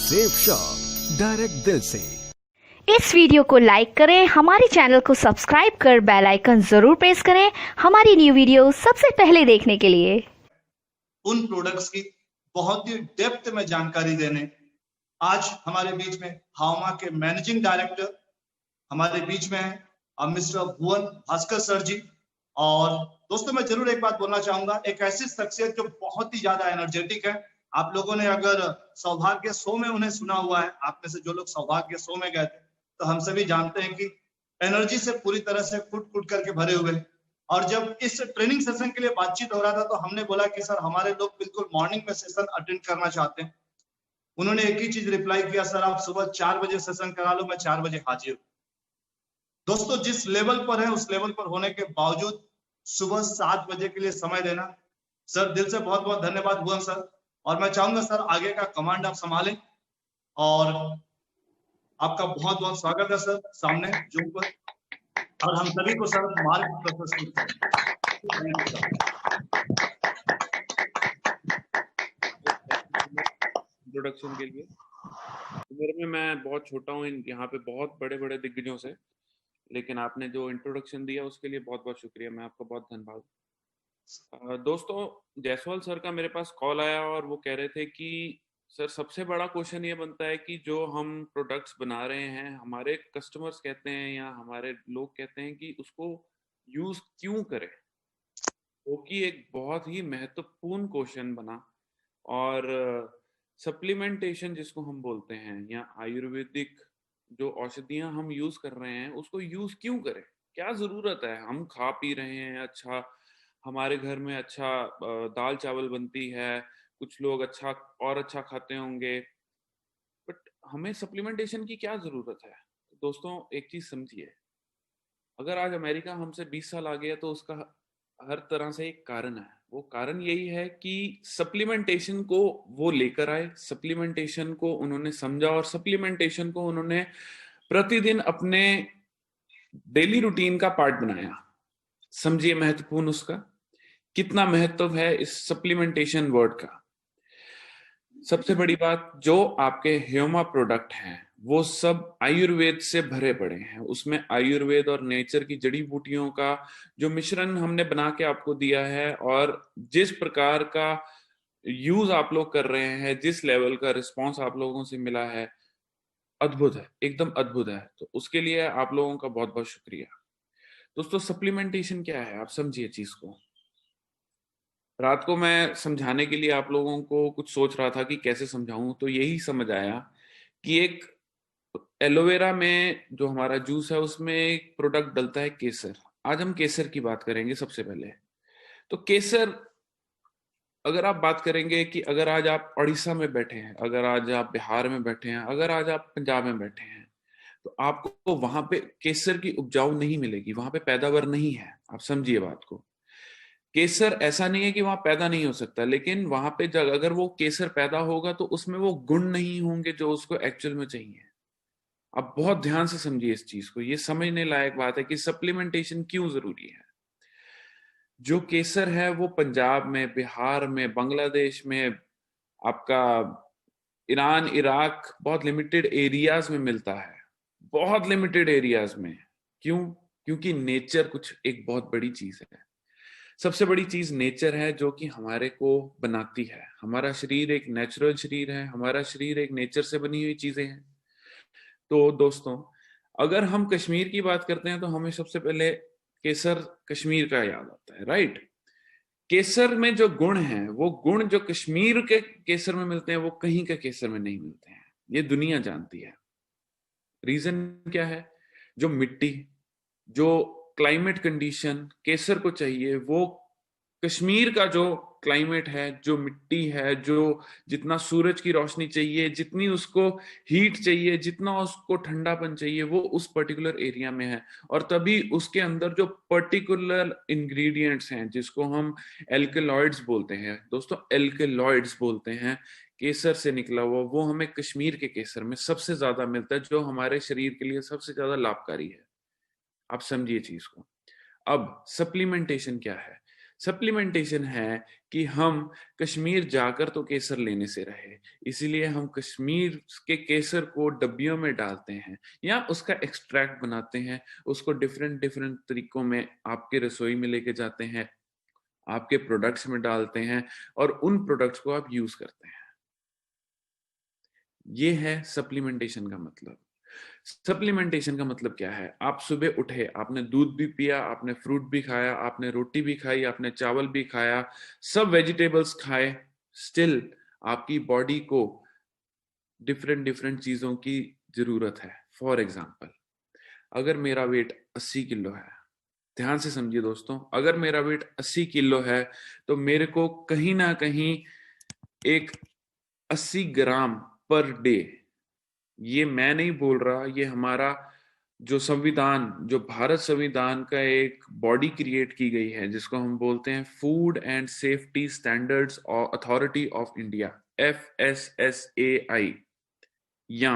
Safe shop direct दिल से। इस वीडियो को लाइक करें, हमारे चैनल को सब्सक्राइब कर बेल आइकन जरूर प्रेस करें हमारी न्यू वीडियो सबसे पहले देखने के लिए। उन प्रोडक्ट्स की बहुत ही डेप्थ में जानकारी देने आज हमारे बीच में हावमा के मैनेजिंग डायरेक्टर हमारे बीच में है मिस्टर भुवन भास्कर सर जी। और दोस्तों मैं जरूर एक बात बोलना चाहूंगा, एक ऐसी शख्सियत जो बहुत ही ज्यादा एनर्जेटिक है। आप लोगों ने अगर सौभाग्य शो में उन्हें सुना हुआ है, आप में से जो लोग सौभाग्य शो में गए थे, तो हम सभी जानते हैं कि एनर्जी से पूरी तरह से कुट कुट करके भरे हुए। और जब इस ट्रेनिंग सेशन के लिए बातचीत हो रहा था तो हमने बोला कि सर हमारे लोग बिल्कुल मॉर्निंग में सेशन अटेंड करना चाहते हैं। उन्होंने एक ही चीज रिप्लाई किया, सर आप सुबह 4 बजे सेशन करा लो, मैं 4 बजे हाजिर हूं। दोस्तों जिस लेवल पर है उस लेवल पर होने के बावजूद सुबह 7 बजे के लिए समय देना, सर दिल से बहुत बहुत धन्यवाद भुवन सर। और मैं चाहूंगा सर आगे का कमांड आप संभालें और आपका बहुत बहुत स्वागत है सर सामने जूम पर। और हम सभी को सर मार्ग प्रशस्त करें। इंट्रोडक्शन के लिए उम्र में मैं बहुत छोटा हूँ, यहाँ पे बहुत बड़े बड़े दिग्गजों से, लेकिन आपने जो इंट्रोडक्शन दिया उसके लिए बहुत बहुत शुक्रिया, मैं आपका बहुत धन्यवाद। दोस्तों जायसवाल सर का मेरे पास कॉल आया और वो कह रहे थे कि सर सबसे बड़ा क्वेश्चन ये बनता है कि जो हम प्रोडक्ट्स बना रहे हैं, हमारे कस्टमर्स कहते हैं या हमारे लोग कहते हैं कि उसको यूज क्यों करें, वो कि एक बहुत ही महत्वपूर्ण क्वेश्चन बना। और सप्लीमेंटेशन जिसको हम बोलते हैं या आयुर्वेदिक जो औषधियां हम यूज कर रहे हैं उसको यूज क्यों करें, क्या जरूरत है। हम खा पी रहे हैं अच्छा, हमारे घर में अच्छा दाल चावल बनती है, कुछ लोग अच्छा और अच्छा खाते होंगे, बट हमें सप्लीमेंटेशन की क्या जरूरत है। तो दोस्तों एक चीज समझिए, अगर आज अमेरिका हमसे 20 साल आगे है तो उसका हर तरह से एक कारण है। वो कारण यही है कि सप्लीमेंटेशन को वो लेकर आए, सप्लीमेंटेशन को उन्होंने समझा और सप्लीमेंटेशन को उन्होंने प्रतिदिन अपने डेली रूटीन का पार्ट बनाया। समझिए महत्वपूर्ण उसका कितना महत्व है इस सप्लीमेंटेशन वर्ड का। सबसे बड़ी बात, जो आपके ह्यूमा प्रोडक्ट हैं वो सब आयुर्वेद से भरे पड़े हैं। उसमें आयुर्वेद और नेचर की जड़ी बूटियों का जो मिश्रण हमने बना के आपको दिया है, और जिस प्रकार का यूज आप लोग कर रहे हैं, जिस लेवल का रिस्पांस आप लोगों से मिला है, अद्भुत है, एकदम अद्भुत है। तो उसके लिए आप लोगों का बहुत बहुत शुक्रिया। दोस्तों सप्लीमेंटेशन क्या है, आप समझिए चीज को। रात को मैं समझाने के लिए आप लोगों को कुछ सोच रहा था कि कैसे समझाऊं, तो यही समझ आया कि एक एलोवेरा में जो हमारा जूस है उसमें एक प्रोडक्ट डलता है केसर। आज हम केसर की बात करेंगे सबसे पहले। तो केसर, अगर आप बात करेंगे कि अगर आज आप उड़ीसा में बैठे हैं, अगर आज आप बिहार में बैठे हैं, अगर आज आप पंजाब में बैठे हैं, तो आपको वहां पे केसर की उपजाऊ नहीं मिलेगी, वहां पे पैदावार नहीं है। आप समझिए बात को। केसर ऐसा नहीं है कि वहां पैदा नहीं हो सकता, लेकिन वहां पे जब अगर वो केसर पैदा होगा तो उसमें वो गुण नहीं होंगे जो उसको एक्चुअल में चाहिए। आप बहुत ध्यान से समझिए इस चीज को, ये समझने लायक बात है कि सप्लीमेंटेशन क्यों जरूरी है। जो केसर है वो पंजाब में, बिहार में, बांग्लादेश में, आपका ईरान, इराक, बहुत लिमिटेड एरियाज में मिलता है, बहुत लिमिटेड एरियाज में। क्यों? क्योंकि नेचर कुछ एक बहुत बड़ी चीज है। सबसे बड़ी चीज नेचर है जो कि हमारे को बनाती है। हमारा शरीर एक नेचुरल शरीर है, हमारा शरीर एक नेचर से बनी हुई चीजें हैं। तो दोस्तों अगर हम कश्मीर की बात करते हैं तो हमें सबसे पहले केसर कश्मीर का याद आता है, राइट। केसर में जो गुण हैं, वो गुण जो कश्मीर के केसर में मिलते हैं वो कहीं के केसर में नहीं मिलते हैं, ये दुनिया जानती है। रीजन क्या है? जो मिट्टी, जो क्लाइमेट कंडीशन केसर को चाहिए, वो कश्मीर का जो क्लाइमेट है, जो मिट्टी है, जो जितना सूरज की रोशनी चाहिए, जितनी उसको हीट चाहिए, जितना उसको ठंडापन चाहिए, वो उस पर्टिकुलर एरिया में है। और तभी उसके अंदर जो पर्टिकुलर इंग्रेडिएंट्स हैं जिसको हम एल्केलॉइड्स बोलते हैं, दोस्तों एल्केलॉइड्स बोलते हैं, केसर से निकला हुआ, वो हमें कश्मीर के केसर में सबसे ज्यादा मिलता है, जो हमारे शरीर के लिए सबसे ज्यादा लाभकारी है। आप समझिए चीज को। अब सप्लीमेंटेशन क्या है? सप्लीमेंटेशन है कि हम कश्मीर जाकर तो केसर लेने से रहे, इसीलिए हम कश्मीर के केसर को डब्बियों में डालते हैं या उसका एक्सट्रैक्ट बनाते हैं, उसको डिफरेंट डिफरेंट तरीकों में आपके रसोई में लेके जाते हैं, आपके प्रोडक्ट्स में डालते हैं और उन प्रोडक्ट्स को आप यूज करते हैं। ये है सप्लीमेंटेशन का मतलब। सप्लीमेंटेशन का मतलब क्या है? आप सुबह उठे, आपने दूध भी पिया, आपने फ्रूट भी खाया, आपने रोटी भी खाई, आपने चावल भी खाया, सब वेजिटेबल्स खाए, स्टिल आपकी बॉडी को डिफरेंट डिफरेंट चीजों की जरूरत है। फॉर एग्जाम्पल, अगर मेरा वेट 80 किलो है, ध्यान से समझिए दोस्तों, अगर मेरा वेट 80 किलो है तो मेरे को कहीं ना कहीं एक 80 ग्राम पर डे, ये मैं नहीं बोल रहा, ये हमारा जो संविधान, जो भारत संविधान का एक बॉडी क्रिएट की गई है जिसको हम बोलते हैं food and safety standards authority of India, FSSAI, या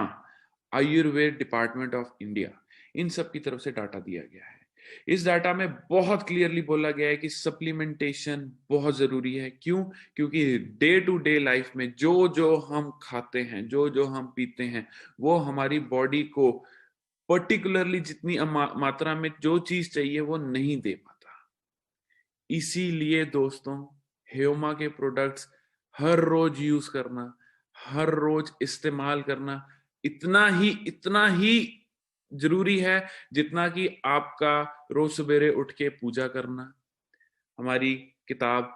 आयुर्वेद डिपार्टमेंट ऑफ इंडिया, इन सब की तरफ से डाटा दिया गया है। इस डाटा में बहुत क्लियरली बोला गया है कि सप्लीमेंटेशन बहुत जरूरी है। क्यों? क्योंकि डे टू डे लाइफ में जो जो हम खाते हैं, जो जो हम पीते हैं, वो हमारी बॉडी को पर्टिकुलरली जितनी मात्रा में जो चीज चाहिए वो नहीं दे पाता। इसीलिए दोस्तों, ह्यूमा के प्रोडक्ट्स हर रोज यूज करना, हर रोज इस्तेमाल करना इतना ही जरूरी है जितना कि आपका रोज सवेरे उठ के पूजा करना, हमारी किताब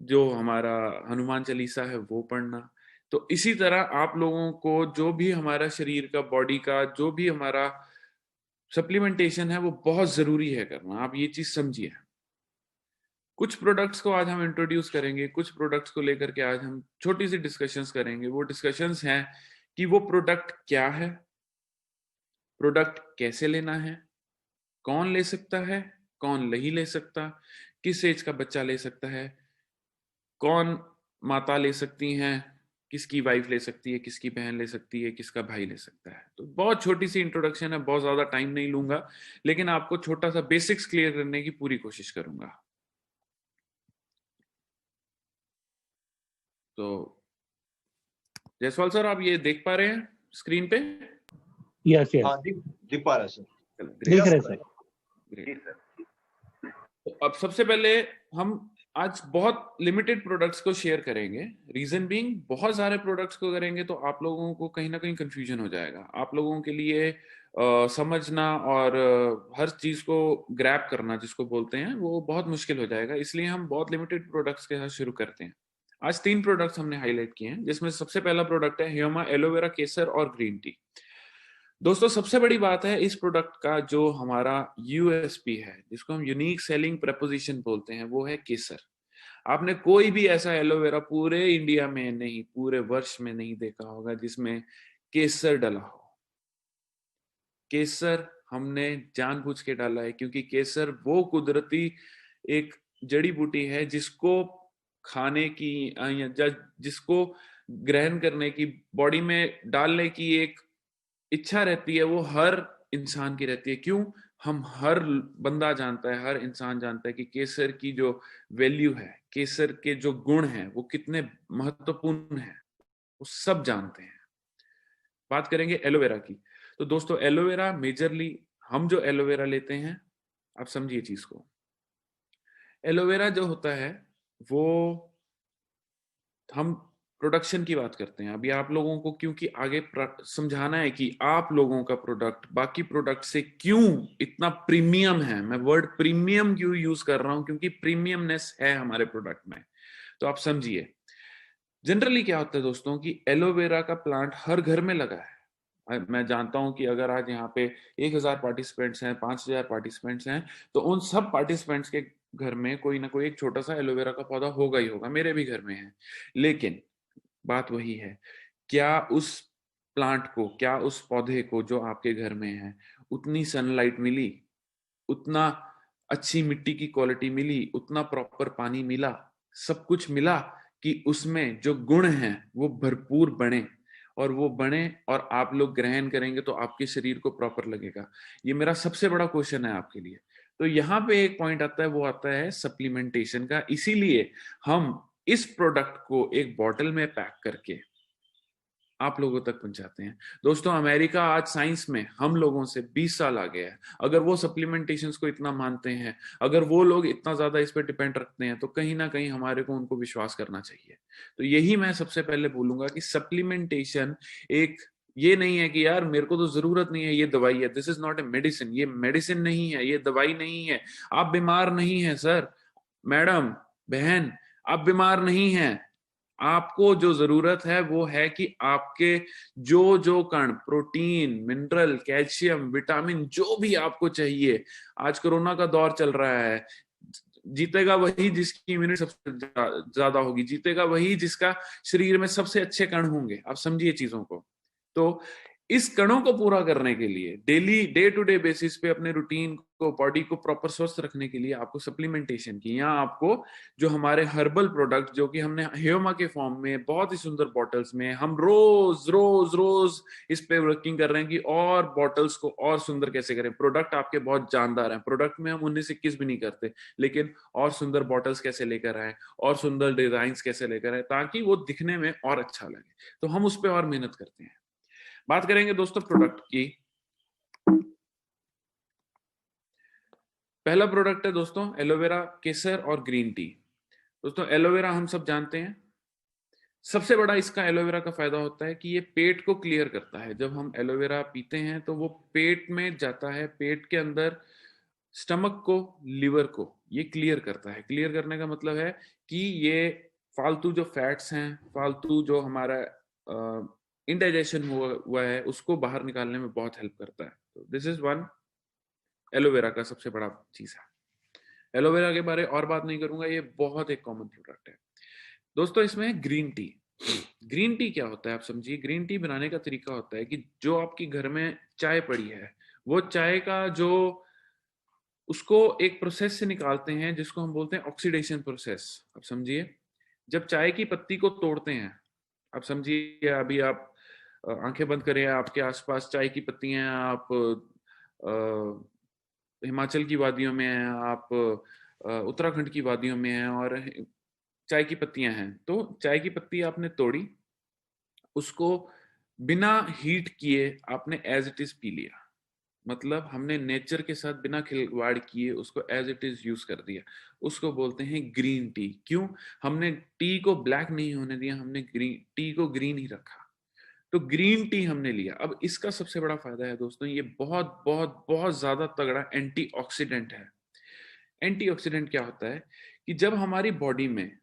जो हमारा हनुमान चालीसा है वो पढ़ना। तो इसी तरह आप लोगों को जो भी हमारा शरीर का, बॉडी का जो भी हमारा सप्लीमेंटेशन है वो बहुत जरूरी है करना। आप ये चीज समझिए। कुछ प्रोडक्ट्स को आज हम इंट्रोड्यूस करेंगे, कुछ प्रोडक्ट्स को लेकर के आज हम छोटी सी डिस्कशंस करेंगे। वो डिस्कशंस हैं कि वो प्रोडक्ट क्या है, प्रोडक्ट कैसे लेना है, कौन ले सकता है, कौन नहीं ले सकता, किस एज का बच्चा ले सकता है, कौन माता ले सकती हैं, किसकी वाइफ ले सकती है, किसकी बहन ले सकती है, किसका भाई ले सकता है। तो बहुत छोटी सी इंट्रोडक्शन है, बहुत ज्यादा टाइम नहीं लूंगा, लेकिन आपको छोटा सा बेसिक्स क्लियर करने की पूरी कोशिश करूंगा। तो जायसवाल सर, आप ये देख पा रहे हैं स्क्रीन पे? यस यस, हाँ, दिख पा रहा है सर। देख रहे सर। ग्रेट। तो अब सबसे पहले हम आज बहुत लिमिटेड प्रोडक्ट्स को शेयर करेंगे। रीजन बीइंग, बहुत सारे प्रोडक्ट्स को करेंगे तो आप लोगों को कहीं ना कहीं कंफ्यूजन हो जाएगा। आप लोगों के लिए समझना और हर चीज को ग्रैब करना, जिसको बोलते हैं, वो बहुत मुश्किल हो जाएगा। इसलिए हम बहुत लिमिटेड प्रोडक्ट्स के साथ शुरू करते हैं। आज 3 प्रोडक्ट्स हमने हाईलाइट किए हैं, जिसमें सबसे पहला प्रोडक्ट है ह्यूमा एलोवेरा केसर और ग्रीन टी। दोस्तों, सबसे बड़ी बात है इस प्रोडक्ट का, जो हमारा यूएसपी है, जिसको हम यूनिक सेलिंग प्रपोजिशन बोलते हैं, वो है केसर। आपने कोई भी ऐसा एलोवेरा पूरे इंडिया में नहीं, पूरे वर्ष में नहीं देखा होगा जिसमें केसर डला हो। केसर हमने जानबूझ के डाला है क्योंकि केसर वो कुदरती एक जड़ी बूटी है जिसको खाने की या जिसको ग्रहण करने की, बॉडी में डालने की एक इच्छा रहती है, वो हर इंसान की रहती है। क्यों? हम हर बंदा जानता है, हर इंसान जानता है कि केसर की जो वैल्यू है, केसर के जो गुण हैं, वो कितने महत्वपूर्ण हैं, वो सब जानते हैं। बात करेंगे एलोवेरा की। तो दोस्तों, एलोवेरा मेजरली हम जो एलोवेरा लेते हैं, आप समझिए चीज को। एलोवेरा जो होता है वो हम प्रोडक्शन की बात करते हैं। अभी आप लोगों को क्योंकि आगे समझाना है कि आप लोगों का प्रोडक्ट बाकी प्रोडक्ट से क्यों इतना प्रीमियम है। मैं वर्ड प्रीमियम क्यों यूज कर रहा हूं? क्योंकि प्रीमियमनेस है हमारे प्रोडक्ट में। तो आप समझिए, जनरली क्या होता है दोस्तों कि एलोवेरा का प्लांट हर घर में लगा है। मैं जानता हूं कि अगर आज यहाँ पे 1000 पार्टिसिपेंट्स हैं, 5000 पार्टिसिपेंट्स हैं, तो उन सब पार्टिसिपेंट्स के घर में कोई ना कोई एक छोटा सा एलोवेरा का पौधा होगा ही होगा। मेरे भी घर में है। लेकिन बात वही है, क्या उस प्लांट को, क्या उस पौधे को जो आपके घर में है, उतनी सनलाइट मिली, उतना अच्छी मिट्टी की क्वालिटी मिली, उतना प्रॉपर पानी मिला, सब कुछ मिला कि उसमें जो गुण हैं वो भरपूर बने, और वो बने और आप लोग ग्रहण करेंगे तो आपके शरीर को प्रॉपर लगेगा? ये मेरा सबसे बड़ा क्वेश्चन है आपके लिए। तो यहाँ पे एक पॉइंट आता है, वो आता है सप्लीमेंटेशन का। इसीलिए हम इस प्रोडक्ट को एक बॉटल में पैक करके आप लोगों तक पहुंचाते हैं। दोस्तों, अमेरिका आज साइंस में हम लोगों से 20 साल आ गया है। अगर वो सप्लीमेंटेशंस को इतना मानते हैं, अगर वो लोग इतना ज्यादा इस पे डिपेंड रखते हैं, तो कहीं ना कहीं हमारे को उनको विश्वास करना चाहिए। तो यही मैं सबसे पहले बोलूंगा कि सप्लीमेंटेशन एक ये नहीं है कि यार मेरे को तो जरूरत नहीं है, ये दवाई है। This is not a medicine. ये मेडिसिन नहीं है, ये दवाई नहीं है। आप बीमार नहीं है सर, मैडम, बहन, आप बीमार नहीं हैं। आपको जो जरूरत है वो है कि आपके जो जो कण, प्रोटीन, मिनरल, कैल्शियम, विटामिन, जो भी आपको चाहिए। आज कोरोना का दौर चल रहा है, जीतेगा वही जिसकी इम्यूनिटी सबसे ज्यादा होगी, जीतेगा वही जिसका शरीर में सबसे अच्छे कण होंगे। आप समझिए चीजों को। तो इस कणों को पूरा करने के लिए daily, day to day basis पे अपने रूटीन को, बॉडी को प्रॉपर स्वस्थ रखने के लिए आपको सप्लीमेंटेशन की, या आपको जो हमारे हर्बल प्रोडक्ट, जो कि हमने ह्योमा के फॉर्म में बहुत ही सुंदर बॉटल्स में, हम रोज रोज रोज इस पे वर्किंग कर रहे हैं कि और बॉटल्स को और सुंदर कैसे करें। प्रोडक्ट आपके बहुत जानदार हैं, प्रोडक्ट में हम 19-21 भी नहीं करते, लेकिन और सुंदर बॉटल्स कैसे लेकर आए, और सुंदर डिजाइन कैसे लेकर आए, ताकि वो दिखने में और अच्छा लगे। तो हम उस पर और मेहनत करते हैं। बात करेंगे दोस्तों प्रोडक्ट की। पहला प्रोडक्ट है दोस्तों एलोवेरा, केसर और ग्रीन टी। दोस्तों, एलोवेरा हम सब जानते हैं, सबसे बड़ा इसका एलोवेरा का फायदा होता है कि ये पेट को क्लियर करता है। जब हम एलोवेरा पीते हैं तो वो पेट में जाता है, पेट के अंदर स्टमक को, लिवर को ये क्लियर करता है। क्लियर करने का मतलब है कि ये फालतू जो फैट्स हैं, फालतू जो हमारा इंडाइजेशन हुआ है, उसको बाहर निकालने में बहुत हेल्प करता है। तो दिस इज वन एलोवेरा का सबसे बड़ा चीज है। एलोवेरा के बारे और बात नहीं करूंगा, ये बहुत एक कॉमन प्रोडक्ट है। दोस्तों, इसमें ग्रीन टी। ग्रीन टी क्या होता है आप समझिए। ग्रीन टी बनाने का तरीका होता है कि जो आपकी घर में चाय पड़ी है, वो चाय का जो उसको एक प्रोसेस से निकालते हैं जिसको हम बोलते हैं ऑक्सीडेशन प्रोसेस। आप समझिए, जब चाय की पत्ती को तोड़ते हैं, आप समझिए, अभी आप आंखें बंद करें, आपके आसपास चाय की पत्तियां, आप हिमाचल की वादियों में हैं, आप उत्तराखंड की वादियों में हैं और चाय की पत्तियां हैं। तो चाय की पत्ती आपने तोड़ी, उसको बिना हीट किए आपने एज इट इज पी लिया। मतलब हमने नेचर के साथ बिना खिलवाड़ किए उसको एज इट इज यूज कर दिया। उसको बोलते हैं ग्रीन टी। क्यों? हमने टी को ब्लैक नहीं होने दिया, हमने ग्रीन टी को ग्रीन ही रखा। तो ग्रीन टी हमने लिया। अब इसका सबसे बड़ा फायदा है दोस्तों, ये बहुत बहुत बहुत ज्यादा तगड़ा एंटीऑक्सीडेंट है। एंटीऑक्सीडेंट क्या होता है कि जब हमारी बॉडी में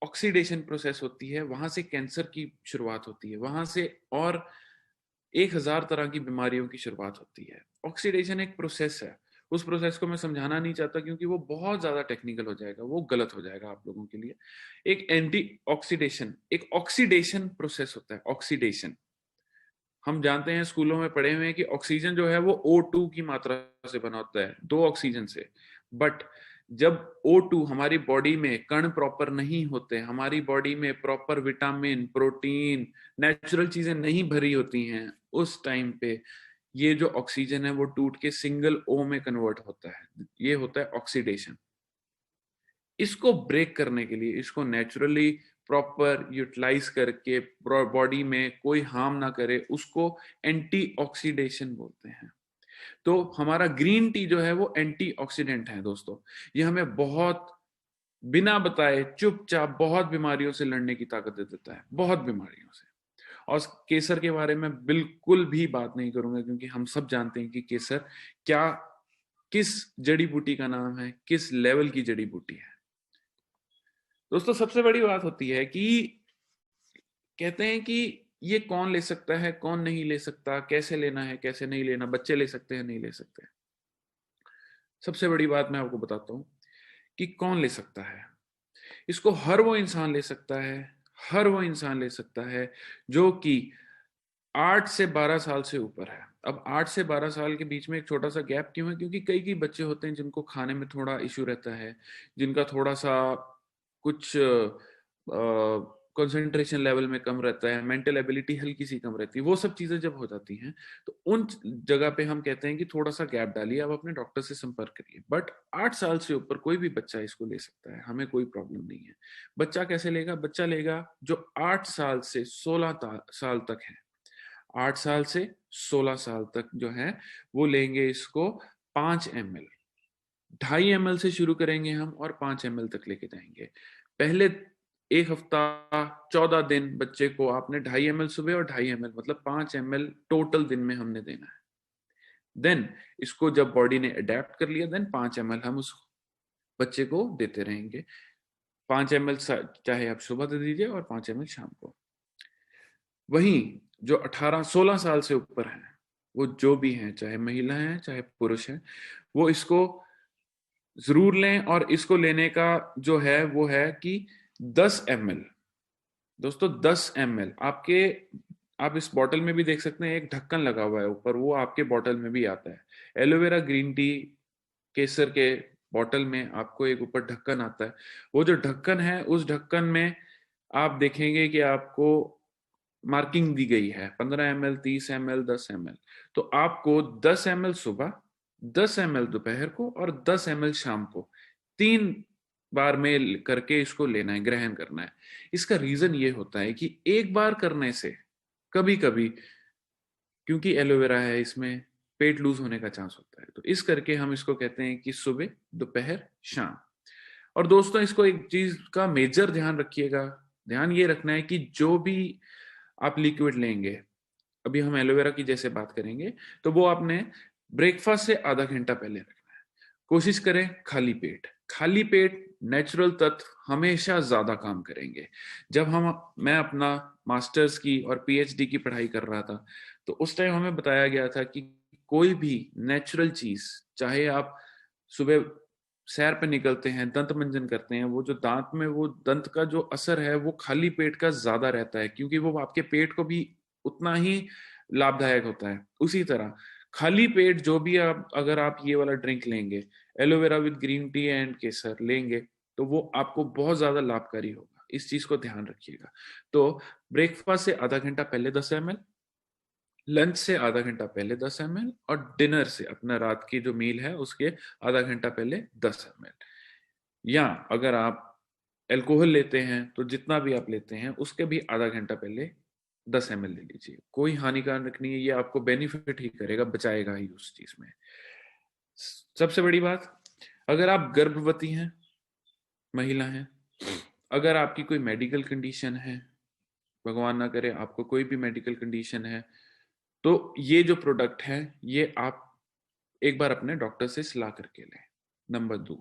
ऑक्सीडेशन प्रोसेस होती है, वहां से कैंसर की शुरुआत होती है, वहां से और 1000 तरह की बीमारियों की शुरुआत होती है। ऑक्सीडेशन एक प्रोसेस है, उस प्रोसेस को मैं समझाना नहीं चाहता क्योंकि वो बहुत ज्यादा टेक्निकल हो जाएगा, वो गलत हो जाएगा आप लोगों के लिए। एक एंटी ऑक्सीडेशन, एक ऑक्सीडेशन प्रोसेस होता है। ऑक्सीडेशन हम जानते हैं, स्कूलों में पढ़े हुए हैं कि ऑक्सीजन जो है वो O2 की मात्रा से बना होता है, 2 ऑक्सीजन से। बट जब O2 हमारी बॉडी में कण प्रॉपर नहीं होते, हमारी बॉडी में प्रॉपर विटामिन, प्रोटीन, नेचुरल चीजें नहीं भरी होती हैं, उस टाइम पे ये जो ऑक्सीजन है वो टूट के सिंगल O में कन्वर्ट होता है। ये होता है ऑक्सीडेशन। इसको ब्रेक करने के लिए, इसको नेचुरली प्रॉपर यूटिलाइज करके बॉडी में कोई हार्म ना करे, उसको एंटीऑक्सीडेशन बोलते हैं। तो हमारा ग्रीन टी जो है वो एंटीऑक्सीडेंट है दोस्तों। ये हमें बहुत बिना बताए चुपचाप बहुत बीमारियों से लड़ने की ताकत दे देता है, बहुत बीमारियों से। और केसर के बारे में बिल्कुल भी बात नहीं करूंगा क्योंकि हम सब जानते हैं कि केसर क्या, किस जड़ी बूटी का नाम है, किस लेवल की जड़ी बूटी है। दोस्तों, सबसे बड़ी बात होती है कि कहते हैं कि ये कौन ले सकता है, कौन नहीं ले सकता, कैसे लेना है, कैसे नहीं लेना, बच्चे ले सकते हैं, नहीं ले सकते। सबसे बड़ी बात मैं आपको बताता हूं कि कौन ले सकता है। इसको हर वो इंसान ले सकता है, हर वो इंसान ले सकता है जो कि 8 से 12 साल से ऊपर है। अब 8 से 12 साल के बीच में एक छोटा सा गैप क्यों है? क्योंकि कई बच्चे होते हैं जिनको खाने में थोड़ा इश्यू रहता है, जिनका थोड़ा सा कुछ कंसंट्रेशन लेवल में कम रहता है, मेंटल एबिलिटी हल्की सी कम रहती है, वो सब चीजें जब हो जाती हैं तो उन जगह पे हम कहते हैं कि थोड़ा सा गैप डालिए, आप अपने डॉक्टर से संपर्क करिए। बट 8 साल से ऊपर कोई भी बच्चा इसको ले सकता है, हमें कोई प्रॉब्लम नहीं है। बच्चा कैसे लेगा? बच्चा लेगा जो 8 साल से 16 साल तक है, 8 साल से 16 साल तक जो है वो लेंगे इसको 5 ml, 2.5 ml से शुरू करेंगे हम और 5 ml तक लेके जाएंगे। पहले 1 हफ्ता 14 दिन बच्चे को आपने 2.5 ml सुबह और 2.5 ml मतलब 5 ml टोटल दिन में हमने देना है। देन इसको जब बॉडी ने अडेप्ट कर लिया, देन 5 ml हम उस बच्चे को देते रहेंगे। 5 ml चाहे आप सुबह दे दीजिए और 5 ml शाम को। वहीं जो 16 साल से ऊपर हैं, वो जो भी हैं, चाहे महिला हैं चाहे पुरुष हैं, वो इसको जरूर लें। और इसको लेने का जो है वो है कि 10 ml, दोस्तों 10 ml आपके, आप इस बॉटल में भी देख सकते हैं एक ढक्कन लगा हुआ है ऊपर, वो आपके बॉटल में भी आता है। एलोवेरा ग्रीन टी केसर के बॉटल में आपको एक ऊपर ढक्कन आता है, वो जो ढक्कन है उस ढक्कन में आप देखेंगे कि आपको मार्किंग दी गई है 15 ml, 30 ml, 10 ml। तो आपको 10 ml सुबह, 10 ml दोपहर को और 10 ml शाम को 3 बार में करके इसको लेना है, ग्रहण करना है। इसका रीजन ये होता है कि एक बार करने से कभी कभी, क्योंकि एलोवेरा है इसमें, पेट लूज होने का चांस होता है, तो इस करके हम इसको कहते हैं कि सुबह दोपहर शाम। और दोस्तों इसको एक चीज का मेजर ध्यान रखिएगा, ध्यान ये रखना है कि जो भी आप लिक्विड लेंगे, अभी हम एलोवेरा की जैसे बात करेंगे, तो वो आपने ब्रेकफास्ट से आधा घंटा पहले रखना है। कोशिश करें खाली पेट, खाली पेट नेचुरल तत्व हमेशा ज्यादा काम करेंगे। जब मैं अपना मास्टर्स की और पीएचडी की पढ़ाई कर रहा था, तो उस टाइम हमें बताया गया था कि कोई भी नेचुरल चीज, चाहे आप सुबह सैर पे निकलते हैं, दंत मंजन करते हैं, वो जो दांत में वो दंत का जो असर है वो खाली पेट का ज्यादा रहता है, क्योंकि वो आपके पेट को भी उतना ही लाभदायक होता है। उसी तरह खाली पेट जो भी आप, अगर आप ये वाला ड्रिंक लेंगे, aloe vera with green tea and केसर लेंगे, तो वो आपको बहुत ज्यादा लाभकारी होगा। इस चीज को ध्यान रखिएगा। तो ब्रेकफास्ट से आधा घंटा पहले 10 ml, लंच से आधा घंटा पहले 10 ml और डिनर से, अपना रात की जो मील है उसके आधा घंटा पहले 10 ml। या अगर आप अल्कोहल लेते हैं तो जितना भी आप लेते हैं उसके भी आधा घंटा पहले 10 ml ले लीजिए। कोई हानिकारक नहीं है, ये आपको बेनिफिट ही करेगा, बचाएगा ही उस चीज में। सबसे बड़ी बात, अगर आप गर्भवती हैं, महिला हैं, अगर आपकी कोई मेडिकल कंडीशन है, भगवान ना करे आपको कोई भी मेडिकल कंडीशन है, तो ये जो प्रोडक्ट है ये आप एक बार अपने डॉक्टर से सलाह करके लें। नंबर 2,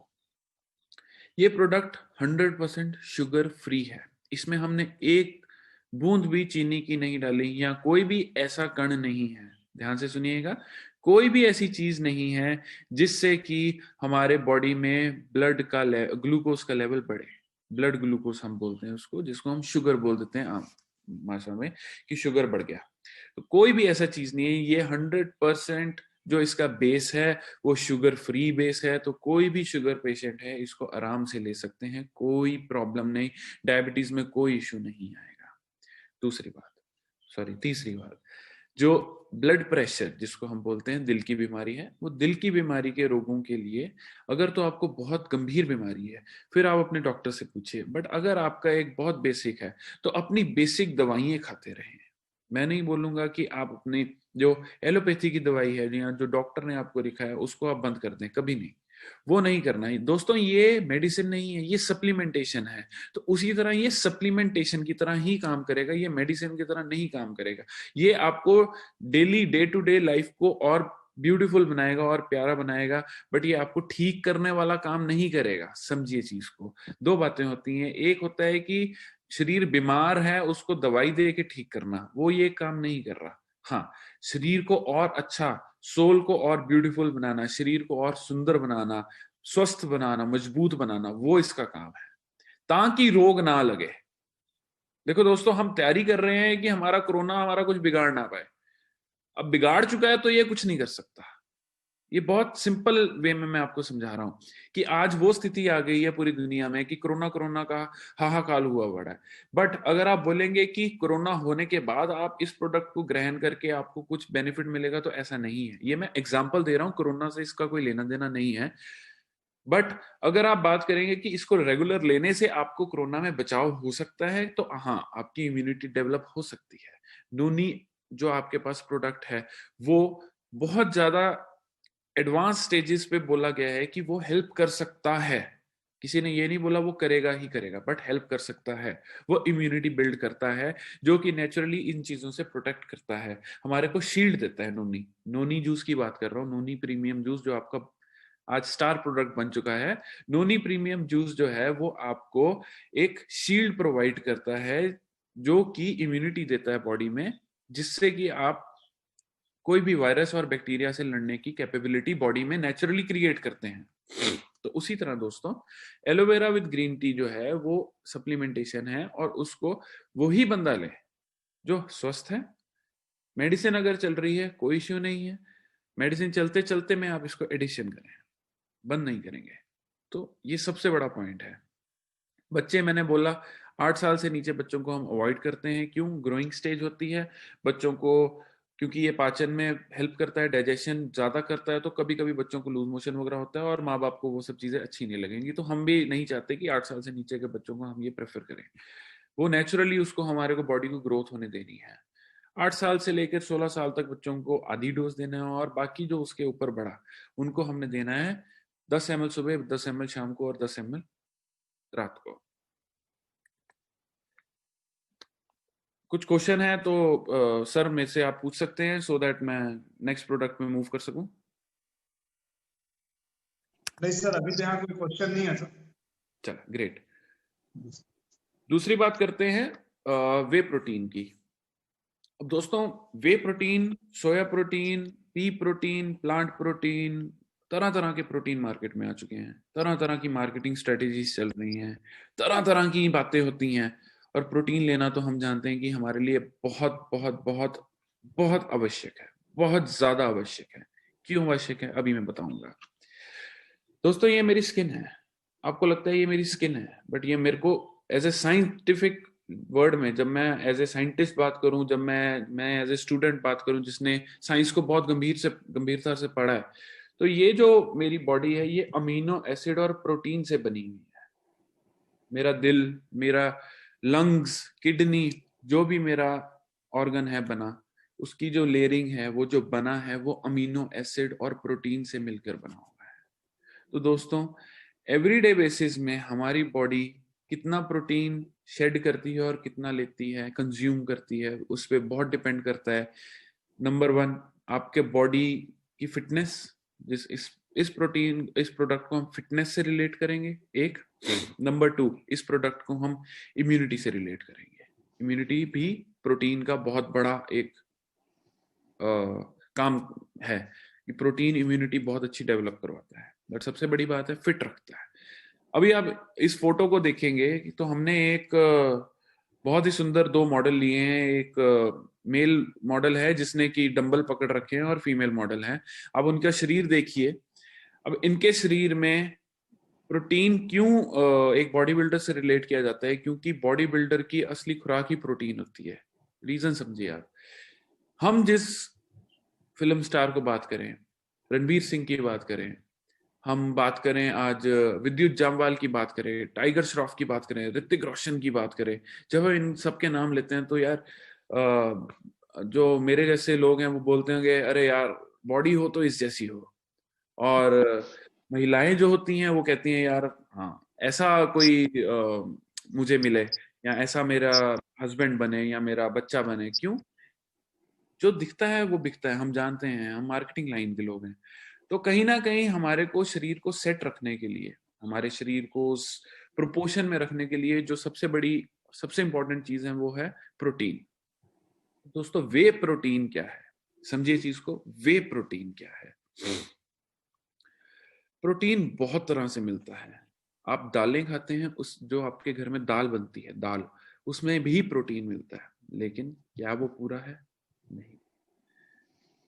ये प्रोडक्ट 100% शुगर फ्री है। इसमें हमने एक बूंद भी चीनी की नहीं डाली या कोई भी ऐसा कण नहीं है। ध्यान से सुनिएगा, कोई भी ऐसी चीज नहीं है जिससे कि हमारे बॉडी में ब्लड का ग्लूकोज का लेवल बढ़े। ब्लड ग्लूकोज हम बोलते हैं उसको, जिसको हम शुगर बोल देते हैं आम भाषा में, कि शुगर बढ़ गया। तो कोई भी ऐसा चीज नहीं है। ये 100% जो इसका बेस है वो शुगर फ्री बेस है। तो कोई भी शुगर पेशेंट है इसको आराम से ले सकते हैं, कोई प्रॉब्लम नहीं, डायबिटीज में कोई इश्यू नहीं आएगा। तीसरी बात, जो ब्लड प्रेशर जिसको हम बोलते हैं दिल की बीमारी है, वो दिल की बीमारी के रोगों के लिए, अगर तो आपको बहुत गंभीर बीमारी है फिर आप अपने डॉक्टर से पूछिए। बट अगर आपका एक बहुत बेसिक है तो अपनी बेसिक दवाइयां खाते रहें। मैं नहीं बोलूंगा कि आप अपनी जो एलोपैथी की दवाई है या जो डॉक्टर ने आपको लिखा है उसको आप बंद कर दें, कभी नहीं, वो नहीं करना है। दोस्तों ये मेडिसिन नहीं है, ये सप्लीमेंटेशन है। तो उसी तरह ये सप्लीमेंटेशन की तरह ही काम करेगा, ये मेडिसिन की तरह नहीं काम करेगा। ये आपको daily day to day life को और ब्यूटीफुल बनाएगा और प्यारा बनाएगा, बट ये आपको ठीक करने वाला काम नहीं करेगा। समझिए चीज को। 2 बातें होती हैं, एक होता है कि शरीर बीमार है उसको दवाई दे के ठीक करना, वो ये काम नहीं कर रहा। हाँ, शरीर को और अच्छा, सोल को और ब्यूटीफुल बनाना, शरीर को और सुंदर बनाना, स्वस्थ बनाना, मजबूत बनाना, वो इसका काम है, ताकि रोग ना लगे। देखो दोस्तों, हम तैयारी कर रहे हैं कि हमारा कोरोना हमारा कुछ बिगाड़ ना पाए। अब बिगाड़ चुका है तो ये कुछ नहीं कर सकता। ये बहुत सिंपल वे में मैं आपको समझा रहा हूं कि आज वो स्थिति आ गई है पूरी दुनिया में कि कोरोना का हाहाकार हुआ बड़ा है। बट अगर आप बोलेंगे कि कोरोना होने के बाद आप इस प्रोडक्ट को ग्रहण करके आपको कुछ बेनिफिट मिलेगा, तो ऐसा नहीं है। ये मैं एग्जांपल दे रहा हूं, कोरोना से इसका कोई लेना देना नहीं है। बट अगर आप बात करेंगे कि इसको रेगुलर लेने से आपको कोरोना में बचाव हो सकता है, तो हाँ, आपकी इम्यूनिटी डेवलप हो सकती है। नोनी जो आपके पास प्रोडक्ट है वो बहुत ज्यादा एडवांस स्टेजेस पे बोला गया है कि वो हेल्प कर सकता है। किसी ने ये नहीं बोला वो करेगा ही करेगा, बट हेल्प कर सकता है। वो इम्यूनिटी बिल्ड करता है, जो कि नेचुरली इन चीजों से प्रोटेक्ट करता है, हमारे को शील्ड देता है। नोनी नोनी जूस की बात कर रहा हूँ, नोनी प्रीमियम जूस जो आपका आज स्टार प्रोडक्ट बन चुका है। नोनी प्रीमियम जूस जो है वो आपको एक शील्ड प्रोवाइड करता है, जो कि इम्यूनिटी देता है बॉडी में, जिससे कि आप कोई भी वायरस और बैक्टीरिया से लड़ने की कैपेबिलिटी बॉडी में नेचुरली क्रिएट करते हैं। तो उसी तरह दोस्तों, एलोवेरा विद ग्रीन टी जो है वो सप्लीमेंटेशन है, और उसको वही बंदा ले जो स्वस्थ है। मेडिसिन अगर चल रही है कोई इश्यू नहीं है, मेडिसिन चलते चलते में आप इसको एडिशन करें, बंद नहीं करेंगे। तो ये सबसे बड़ा पॉइंट है। बच्चे, मैंने बोला 8 साल से नीचे बच्चों को हम अवॉइड करते हैं। क्यों? ग्रोइंग स्टेज होती है बच्चों को, क्योंकि ये पाचन में हेल्प करता है, डाइजेशन ज्यादा करता है, तो कभी कभी बच्चों को लूज मोशन वगैरह होता है और माँ बाप को वो सब चीजें अच्छी नहीं लगेंगी। तो हम भी नहीं चाहते कि 8 साल से नीचे के बच्चों को हम ये प्रेफर करें। वो नेचुरली उसको, हमारे को बॉडी को ग्रोथ होने देनी है। 8 साल से लेकर 16 साल तक बच्चों को आधी डोज देना है, और बाकी जो उसके ऊपर बढ़ा उनको हमने देना है 10 ml सुबह, 10 ml शाम को और 10 ml रात को। कुछ क्वेश्चन है तो सर मेरे से आप पूछ सकते हैं, सो दैट मैं नेक्स्ट प्रोडक्ट में मूव कर सकूं। नहीं सर, अभी तो यहाँ कोई क्वेश्चन नहीं है सर। चल, ग्रेट। दूसरी बात करते हैं वे प्रोटीन की। अब दोस्तों, whey protein, soya protein, pea protein, plant protein, तरह तरह के प्रोटीन मार्केट में आ चुके हैं। तरह तरह की मार्केटिंग स्ट्रेटेजीज चल रही हैं, तरह तरह की बातें होती हैं। और प्रोटीन लेना तो हम जानते हैं कि हमारे लिए बहुत बहुत बहुत बहुत आवश्यक है, बहुत ज्यादा आवश्यक है। क्यों आवश्यक है अभी मैं बताऊंगा। दोस्तों, ये मेरी स्किन है। आपको लगता है ये मेरी स्किन है, बट ये मेरे को एज ए साइंटिफिक वर्ड में, जब मैं एज ए साइंटिस्ट बात करूं, जब मैं एज ए स्टूडेंट बात करूं जिसने साइंस को बहुत गंभीरता से पढ़ा है, तो ये जो मेरी बॉडी है ये अमीनो एसिड और प्रोटीन से बनी हुई है। मेरा दिल, मेरा लंग्स, किडनी, जो भी मेरा ऑर्गन है बना, उसकी जो लेयरिंग है, वो जो बना है, वो अमीनो एसिड और प्रोटीन से मिलकर बना हुआ है। तो दोस्तों, एवरीडे बेसिस में हमारी बॉडी कितना प्रोटीन शेड करती है और कितना लेती है, कंज्यूम करती है, उस पर बहुत डिपेंड करता है। नंबर 1, आपके बॉडी की फिटनेस। इस प्रोडक्ट को हम फिटनेस से रिलेट करेंगे, एक। नंबर 2, इस प्रोडक्ट को हम इम्यूनिटी से रिलेट करेंगे। इम्यूनिटी भी प्रोटीन का बहुत बड़ा एक काम है कि प्रोटीन इम्यूनिटी बहुत अच्छी डेवलप करवाता है। बट सबसे बड़ी बात है, फिट रखता है। अभी आप इस फोटो को देखेंगे तो हमने एक बहुत ही सुंदर 2 मॉडल लिए हैं। एक मेल मॉडल है जिसने कि डंबल पकड़ रखे हैं, और फीमेल मॉडल है। अब उनका शरीर देखिए। अब इनके शरीर में प्रोटीन क्यों एक बॉडी बिल्डर से रिलेट किया जाता है? क्योंकि बॉडी बिल्डर की असली खुराक ही प्रोटीन होती है। रीजन समझिए आप। हम जिस फिल्म स्टार को बात करें, रणवीर सिंह की बात करें, हम बात करें आज विद्युत जामवाल की बात करें, टाइगर श्रॉफ की बात करें, ऋतिक रोशन की बात करें, जब हम इन सबके नाम लेते हैं तो यार जो मेरे जैसे लोग हैं वो बोलते हैं अरे यार, बॉडी हो तो इस जैसी हो। और महिलाएं जो होती हैं वो कहती हैं यार हाँ, ऐसा कोई मुझे मिले, या ऐसा मेरा हस्बैंड बने, या मेरा बच्चा बने। क्यों? जो दिखता है वो बिकता है, हम जानते हैं, हम मार्केटिंग लाइन के लोग हैं। तो कहीं ना कहीं हमारे को शरीर को सेट रखने के लिए, हमारे शरीर को उस प्रोपोर्शन में रखने के लिए जो सबसे बड़ी, सबसे इंपॉर्टेंट चीज है वो है प्रोटीन। दोस्तों, वे प्रोटीन क्या है? समझिए चीज को, वे प्रोटीन क्या है। प्रोटीन बहुत तरह से मिलता है। आप दालें खाते हैं, उस जो आपके घर में दाल बनती है, दाल, उसमें भी प्रोटीन मिलता है। लेकिन क्या वो पूरा है? नहीं।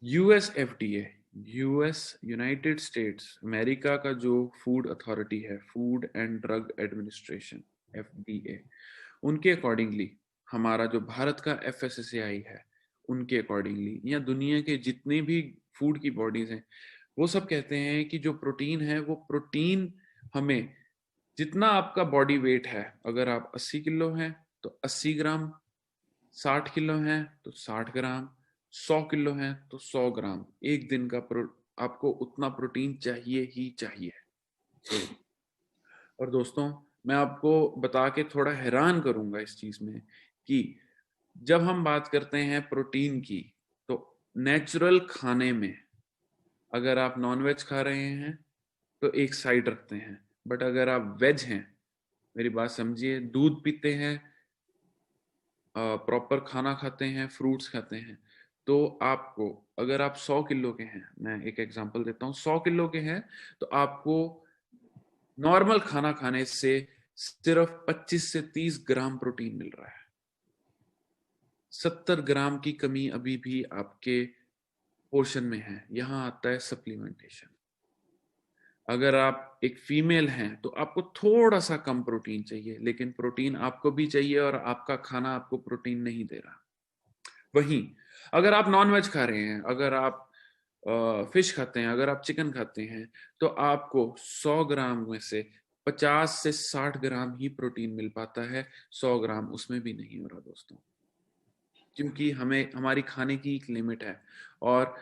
US FDA, United states America का जो फूड अथॉरिटी है, food and drug administration, FDA, उनके अकॉर्डिंगली हमारा जो भारत का FSSAI है, उनके अकॉर्डिंगली या दुनिया के जितने भी फूड की बॉडीज हैं, वो सब कहते हैं कि जो प्रोटीन है वो प्रोटीन हमें जितना आपका बॉडी वेट है, अगर आप 80 किलो हैं तो 80 ग्राम, 60 किलो हैं तो 60 ग्राम, 100 किलो हैं तो 100 ग्राम, एक दिन का आपको उतना प्रोटीन चाहिए ही चाहिए। और दोस्तों, मैं आपको बता के थोड़ा हैरान करूंगा इस चीज में कि जब हम बात करते हैं प्रोटीन की, तो नेचुरल खाने में अगर आप नॉनवेज खा रहे हैं तो एक साइड रखते हैं, बट अगर आप वेज हैं, मेरी बात समझिए, दूध पीते हैं, प्रॉपर खाना खाते हैं, फ्रूट्स खाते हैं, तो आपको, अगर आप 100 किलो के हैं, मैं एक एग्जांपल देता हूँ, 100 किलो के हैं तो आपको नॉर्मल खाना खाने से सिर्फ 25 से 30 ग्राम प्रोटीन मिल रहा है। 70 ग्राम की कमी अभी भी आपके पोर्शन में है। यहां आता है सप्लीमेंटेशन। अगर आप एक फीमेल हैं तो आपको थोड़ा सा कम प्रोटीन चाहिए, लेकिन प्रोटीन आपको भी चाहिए और आपका खाना आपको प्रोटीन नहीं दे रहा। वहीं अगर आप नॉनवेज खा रहे हैं, अगर आप फिश खाते हैं, अगर आप चिकन खाते हैं, तो आपको 100 ग्राम में से 50 से 60 ग्राम ही प्रोटीन मिल पाता है, 100 ग्राम उसमें भी नहीं हो रहा दोस्तों, क्योंकि हमें हमारी खाने की एक लिमिट है और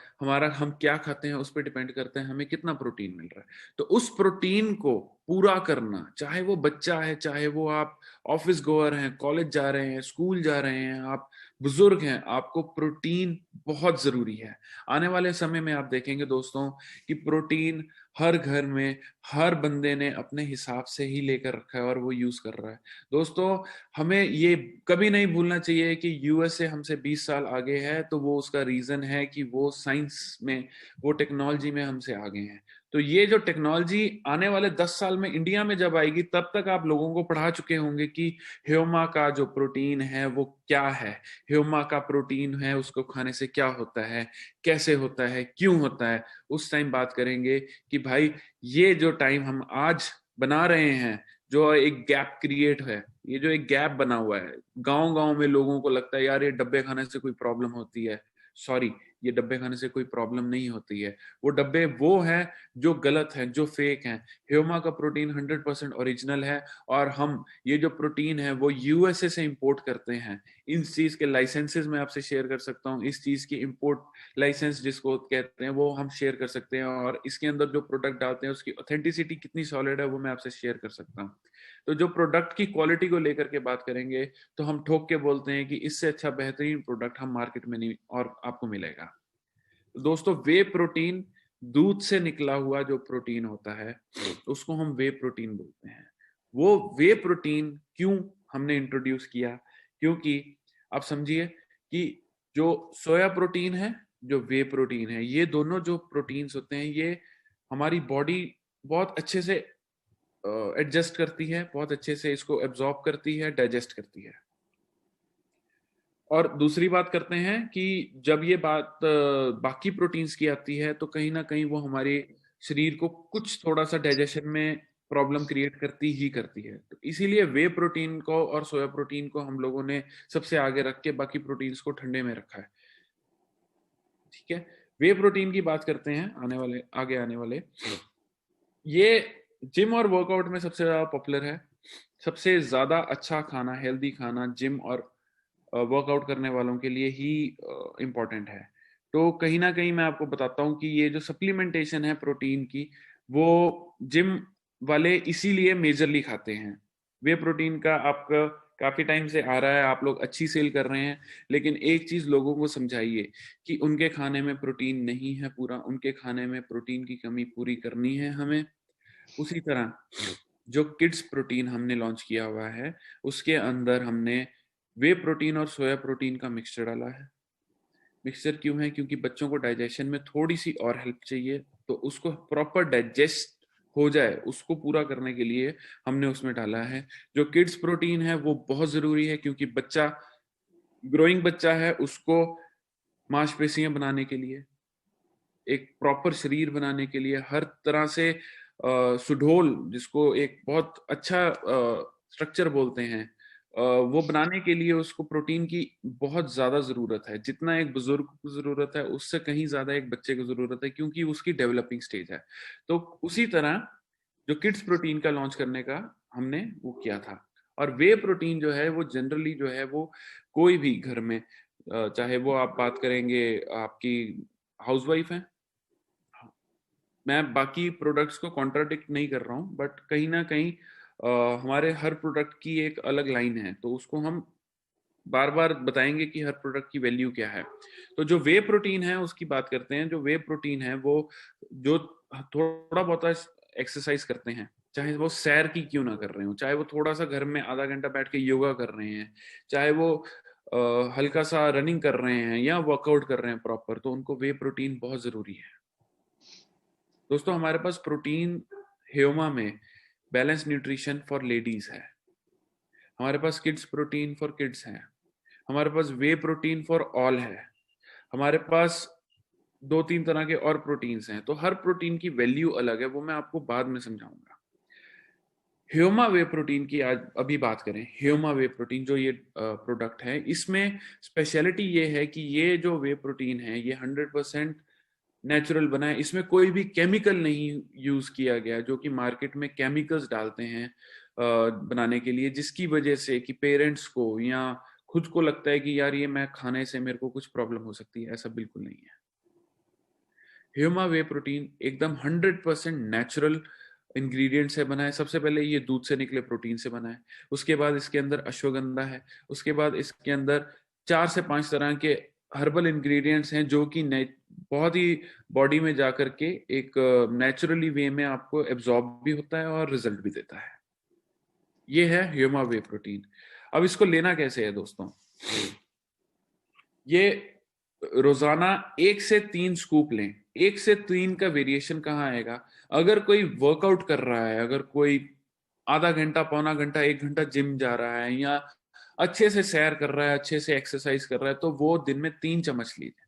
हम क्या खाते हैं उस पर डिपेंड करता है हमें कितना प्रोटीन मिल रहा है। तो उस प्रोटीन को पूरा करना, चाहे वो बच्चा है, चाहे वो आप ऑफिस गोअर हैं, कॉलेज जा रहे हैं, स्कूल जा रहे हैं, आप बुजुर्ग हैं, आपको प्रोटीन बहुत जरूरी है। आने वाले समय में आप देखेंगे दोस्तों कि प्रोटीन हर घर में हर बंदे ने अपने हिसाब से ही लेकर रखा है और वो यूज कर रहा है। दोस्तों, हमें ये कभी नहीं भूलना चाहिए कि यूएसए हमसे 20 साल आगे है, तो वो उसका रीजन है कि वो साइंस में, वो टेक्नोलॉजी में हमसे आगे हैं। तो ये जो टेक्नोलॉजी आने वाले 10 साल में इंडिया में जब आएगी, तब तक आप लोगों को पढ़ा चुके होंगे कि ह्यूमा का जो प्रोटीन है वो क्या है, ह्यूमा का प्रोटीन है उसको खाने से क्या होता है, कैसे होता है, क्यों होता है। उस टाइम बात करेंगे कि भाई ये जो टाइम हम आज बना रहे हैं, जो एक गैप क्रिएट है, ये जो एक गैप बना हुआ है, गांव गांव में लोगों को लगता है यार ये डब्बे खाने से कोई प्रॉब्लम होती है। सॉरी, ये डब्बे खाने से कोई प्रॉब्लम नहीं होती है। वो डब्बे वो हैं जो गलत हैं, जो फेक हैं। ह्यूमा का प्रोटीन 100% ओरिजिनल है और हम ये जो प्रोटीन है वो यूएसए से इंपोर्ट करते हैं। इस चीज के लाइसेंसेस मैं आपसे शेयर कर सकता हूँ, इस चीज की इंपोर्ट लाइसेंस जिसको कहते हैं वो हम शेयर कर सकते हैं, और इसके अंदर जो प्रोडक्ट डालते हैं उसकी ऑथेंटिसिटी कितनी सॉलिड है वो मैं आपसे शेयर कर सकता हूँ। तो जो प्रोडक्ट की क्वालिटी को लेकर के बात करेंगे तो हम ठोक के बोलते हैं कि इससे अच्छा बेहतरीन प्रोडक्ट हम मार्केट में नहीं और आपको मिलेगा। दोस्तों, वे प्रोटीन, दूध से निकला हुआ जो प्रोटीन होता है उसको हम वे प्रोटीन बोलते हैं। वो वे प्रोटीन क्यों हमने इंट्रोड्यूस किया? क्योंकि आप समझिए कि जो सोया प्रोटीन है, जो वे प्रोटीन है, ये दोनों जो प्रोटीन्स होते हैं ये हमारी बॉडी बहुत अच्छे से एडजस्ट करती है, बहुत अच्छे से इसको एब्जॉर्ब करती है, डाइजेस्ट करती है। और दूसरी बात करते हैं कि जब ये बात बाकी प्रोटीन्स की आती है तो कहीं ना कहीं वो हमारे शरीर को कुछ थोड़ा सा डाइजेशन में प्रॉब्लम क्रिएट करती ही करती है। तो इसीलिए वे प्रोटीन को और सोया प्रोटीन को हम लोगों ने सबसे आगे रख के बाकी प्रोटीन्स को ठंडे में रखा है। ठीक है, वे प्रोटीन की बात करते हैं आगे आने वाले। ये जिम और वर्कआउट में सबसे ज्यादा पॉपुलर है। सबसे ज्यादा अच्छा खाना, हेल्दी खाना जिम और वर्कआउट करने वालों के लिए ही इम्पोर्टेंट है। तो कहीं ना कहीं मैं आपको बताता हूँ कि ये जो सप्लीमेंटेशन है प्रोटीन की, वो जिम वाले इसीलिए मेजरली खाते हैं। वे प्रोटीन का आपका काफी टाइम से आ रहा है, आप लोग अच्छी सेल कर रहे हैं, लेकिन एक चीज लोगों को समझाइए कि उनके खाने में प्रोटीन नहीं है पूरा, उनके खाने में प्रोटीन की कमी पूरी करनी है हमें। उसी तरह जो किड्स प्रोटीन हमने लॉन्च किया हुआ है उसके अंदर हमने वे प्रोटीन और सोया प्रोटीन का मिक्सचर डाला है। मिक्सचर क्यों है? क्योंकि बच्चों को डाइजेशन में थोड़ी सी और हेल्प चाहिए, तो उसको प्रॉपर डाइजेस्ट हो जाए उसको पूरा करने के लिए हमने उसमें डाला है। जो किड्स प्रोटीन है वो बहुत जरूरी है, क्योंकि बच्चा, ग्रोइंग बच्चा है, उसको मांसपेशियां बनाने के लिए, एक प्रॉपर शरीर बनाने के लिए, हर तरह से सुडौल, जिसको एक बहुत अच्छा स्ट्रक्चर बोलते हैं, वो बनाने के लिए उसको प्रोटीन की बहुत ज्यादा जरूरत है। जितना एक बुजुर्ग को जरूरत है उससे कहीं ज्यादा एक बच्चे को जरूरत है, क्योंकि उसकी डेवलपिंग स्टेज है। तो उसी तरह जो किड्स प्रोटीन का लॉन्च करने का हमने वो किया था। और वे प्रोटीन जो है वो जनरली जो है वो कोई भी घर में, चाहे वो आप बात करेंगे आपकी हाउसवाइफ है, मैं बाकी प्रोडक्ट्स को कॉन्ट्राडिक्ट नहीं कर रहा हूँ, बट कहीं ना कहीं हमारे हर प्रोडक्ट की एक अलग लाइन है, तो उसको हम बार बार बताएंगे कि हर प्रोडक्ट की वैल्यू क्या है। तो जो वे प्रोटीन है उसकी बात करते हैं। जो वे प्रोटीन है वो जो थोड़ा बहुत एक्सरसाइज करते हैं, चाहे वो सैर की क्यों ना कर रहे हो, चाहे वो थोड़ा सा घर में आधा घंटा बैठ के योगा कर रहे हैं, चाहे वो हल्का सा रनिंग कर रहे हैं या वर्कआउट कर रहे हैं प्रॉपर, तो उनको वे प्रोटीन बहुत जरूरी है। दोस्तों, हमारे पास प्रोटीन ह्यूमा में बैलेंस न्यूट्रिशन फॉर लेडीज है, हमारे पास किड्स प्रोटीन फॉर किड्स है, हमारे पास वे प्रोटीन फॉर ऑल है, हमारे पास 2-3 तरह के और प्रोटीन्स हैं। तो हर प्रोटीन की वैल्यू अलग है, वो मैं आपको बाद में समझाऊंगा। ह्यूमा वे प्रोटीन की आज अभी बात करें। ह्यूमा वे प्रोटीन जो ये प्रोडक्ट है, इसमें स्पेशलिटी ये है कि ये जो वे प्रोटीन है ये 100% नेचुरल बना है। इसमें कोई भी केमिकल नहीं यूज किया गया, जो कि मार्केट में केमिकल्स डालते हैं बनाने के लिए, जिसकी वजह से कि पेरेंट्स को या खुद को लगता है कि यार ये मैं खाने से मेरे को कुछ प्रॉब्लम हो सकती है। ऐसा बिल्कुल नहीं है। ह्यूमा वे प्रोटीन एकदम 100% नेचुरल इंग्रेडिएंट से बना है। सबसे पहले ये दूध से निकले प्रोटीन से बना है, उसके बाद इसके अंदर अश्वगंधा है, उसके बाद इसके अंदर 4 से 5 तरह के हर्बल इंग्रेडिएंट्स हैं, जो कि बहुत ही बॉडी में जाकर के एक नेचुरली वे में आपको एब्जॉर्ब भी होता है और रिजल्ट भी देता है। ये है ह्यूमा वे प्रोटीन। अब इसको लेना कैसे है दोस्तों? ये रोजाना 1 से 3 स्कूप लें। 1 से 3 का वेरिएशन कहाँ आएगा? अगर कोई वर्कआउट कर रहा है, अगर कोई आधा घंटा, पौना घंटा, 1 घंटा जिम जा रहा है, या अच्छे से सैर कर रहा है, अच्छे से एक्सरसाइज कर रहा है, तो वो दिन में 3 चम्मच लीजिए,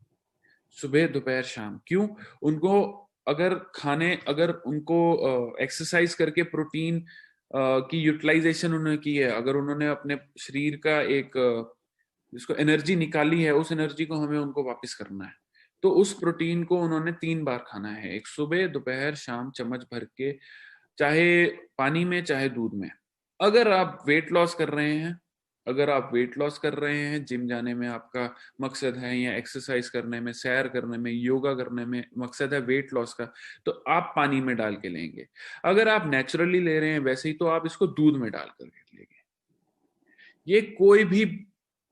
सुबह, दोपहर, शाम। क्यों? उनको अगर उनको एक्सरसाइज करके प्रोटीन की यूटिलाइजेशन उन्होंने की है, अगर उन्होंने अपने शरीर का एक जिसको एनर्जी निकाली है, उस एनर्जी को हमें उनको वापस करना है, तो उस प्रोटीन को उन्होंने 3 बार खाना है, एक सुबह, दोपहर, शाम, चम्मच भर के, चाहे पानी में चाहे दूध में। अगर आप वेट लॉस कर रहे हैं, जिम जाने में आपका मकसद है, या एक्सरसाइज करने में, सैर करने में, योगा करने में मकसद है वेट लॉस का, तो आप पानी में डाल के लेंगे। अगर आप नेचुरली ले रहे हैं वैसे ही, तो आप इसको दूध में डाल कर लेंगे। ये कोई भी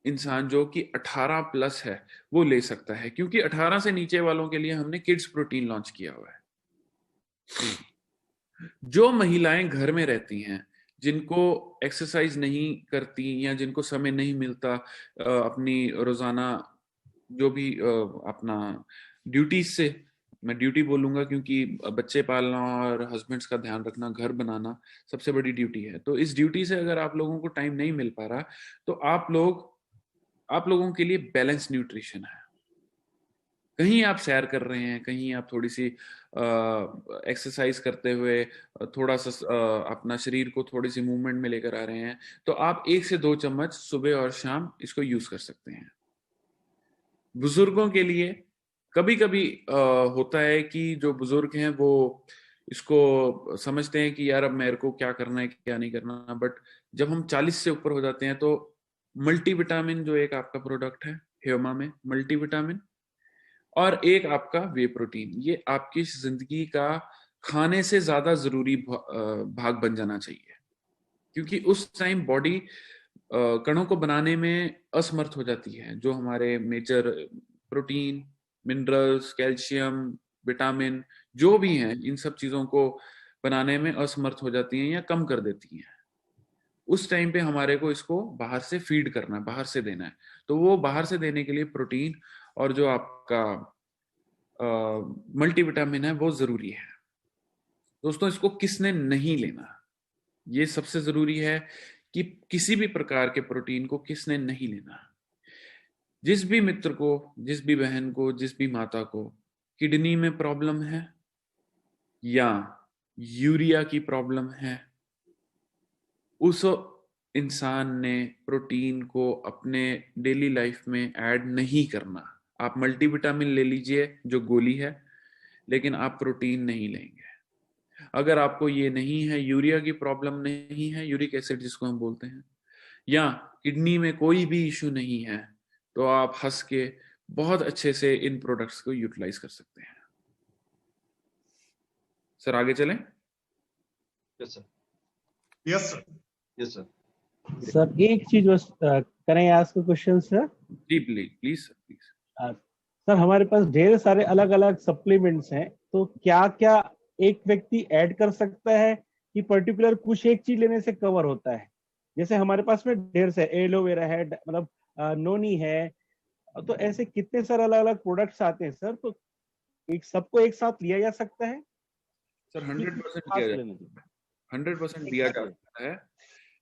इंसान जो कि 18 प्लस है वो ले सकता है, क्योंकि 18 से नीचे वालों के लिए हमने किड्स प्रोटीन लॉन्च किया हुआ है। जो महिलाएं घर में रहती हैं, जिनको एक्सरसाइज नहीं करती या जिनको समय नहीं मिलता अपनी रोजाना जो भी अपना ड्यूटीज से, मैं ड्यूटी बोलूंगा क्योंकि बच्चे पालना और हस्बैंड्स का ध्यान रखना, घर बनाना सबसे बड़ी ड्यूटी है। तो इस ड्यूटी से अगर आप लोगों को टाइम नहीं मिल पा रहा, तो आप लोगों के लिए बैलेंस न्यूट्रिशन है। कहीं आप सैर कर रहे हैं, कहीं आप थोड़ी सी एक्सरसाइज करते हुए थोड़ा सा अपना शरीर को थोड़ी सी मूवमेंट में लेकर आ रहे हैं, तो आप 1 से 2 चम्मच सुबह और शाम इसको यूज कर सकते हैं। बुजुर्गों के लिए कभी कभी होता है कि जो बुजुर्ग हैं वो इसको समझते हैं कि यार अब मेरे को क्या करना है, क्या नहीं करना, बट जब हम 40 से ऊपर हो जाते हैं, तो मल्टीविटामिन जो एक आपका प्रोडक्ट है ह्यूमा में, मल्टीविटामिन और एक आपका वे प्रोटीन, ये आपकी जिंदगी का खाने से ज्यादा जरूरी भाग बन जाना चाहिए, क्योंकि उस टाइम बॉडी कणों को बनाने में असमर्थ हो जाती है। जो हमारे major protein, minerals, calcium, vitamin जो भी हैं, इन सब चीजों को बनाने में असमर्थ हो जाती हैं या कम कर देती हैं। उस टाइम पे हमारे को इसको बाहर से फीड करना है, बाहर से देना है। तो वो बाहर से देने के लिए प्रोटीन और जो आपका मल्टीविटामिन है वो जरूरी है। दोस्तों, इसको किसने नहीं लेना, ये सबसे जरूरी है कि किसी भी प्रकार के प्रोटीन को किसने नहीं लेना। जिस भी मित्र को, जिस भी बहन को, जिस भी माता को किडनी में प्रॉब्लम है या यूरिया की प्रॉब्लम है, उस इंसान ने प्रोटीन को अपने डेली लाइफ में ऐड नहीं करना। आप मल्टीविटामिन ले लीजिए जो गोली है, लेकिन आप प्रोटीन नहीं लेंगे। अगर आपको ये नहीं है, यूरिया की प्रॉब्लम नहीं है, यूरिक एसिड जिसको हम बोलते हैं, या किडनी में कोई भी इशू नहीं है, तो आप हंस के बहुत अच्छे से इन प्रोडक्ट्स को यूटिलाइज कर सकते हैं। सर आगे चलें। Yes sir, yes sir. Yes sir. Sir एक चीज बस, can I ask a question sir? जी please please sir please. Sir हमारे पास ढेर सारे अलग अलग सप्लीमेंट्स हैं, तो क्या क्या एक व्यक्ति ऐड कर सकता है कि पर्टिकुलर कुछ एक चीज लेने से कवर होता है? जैसे हमारे पास में ढेर से एलोवेरा है, मतलब नोनी है, तो ऐसे कितने सारे अलग अलग प्रोडक्ट्स आते हैं सर, तो एक सबको एक साथ लिया जा सकता है? सर 100% दिया जा सकता है,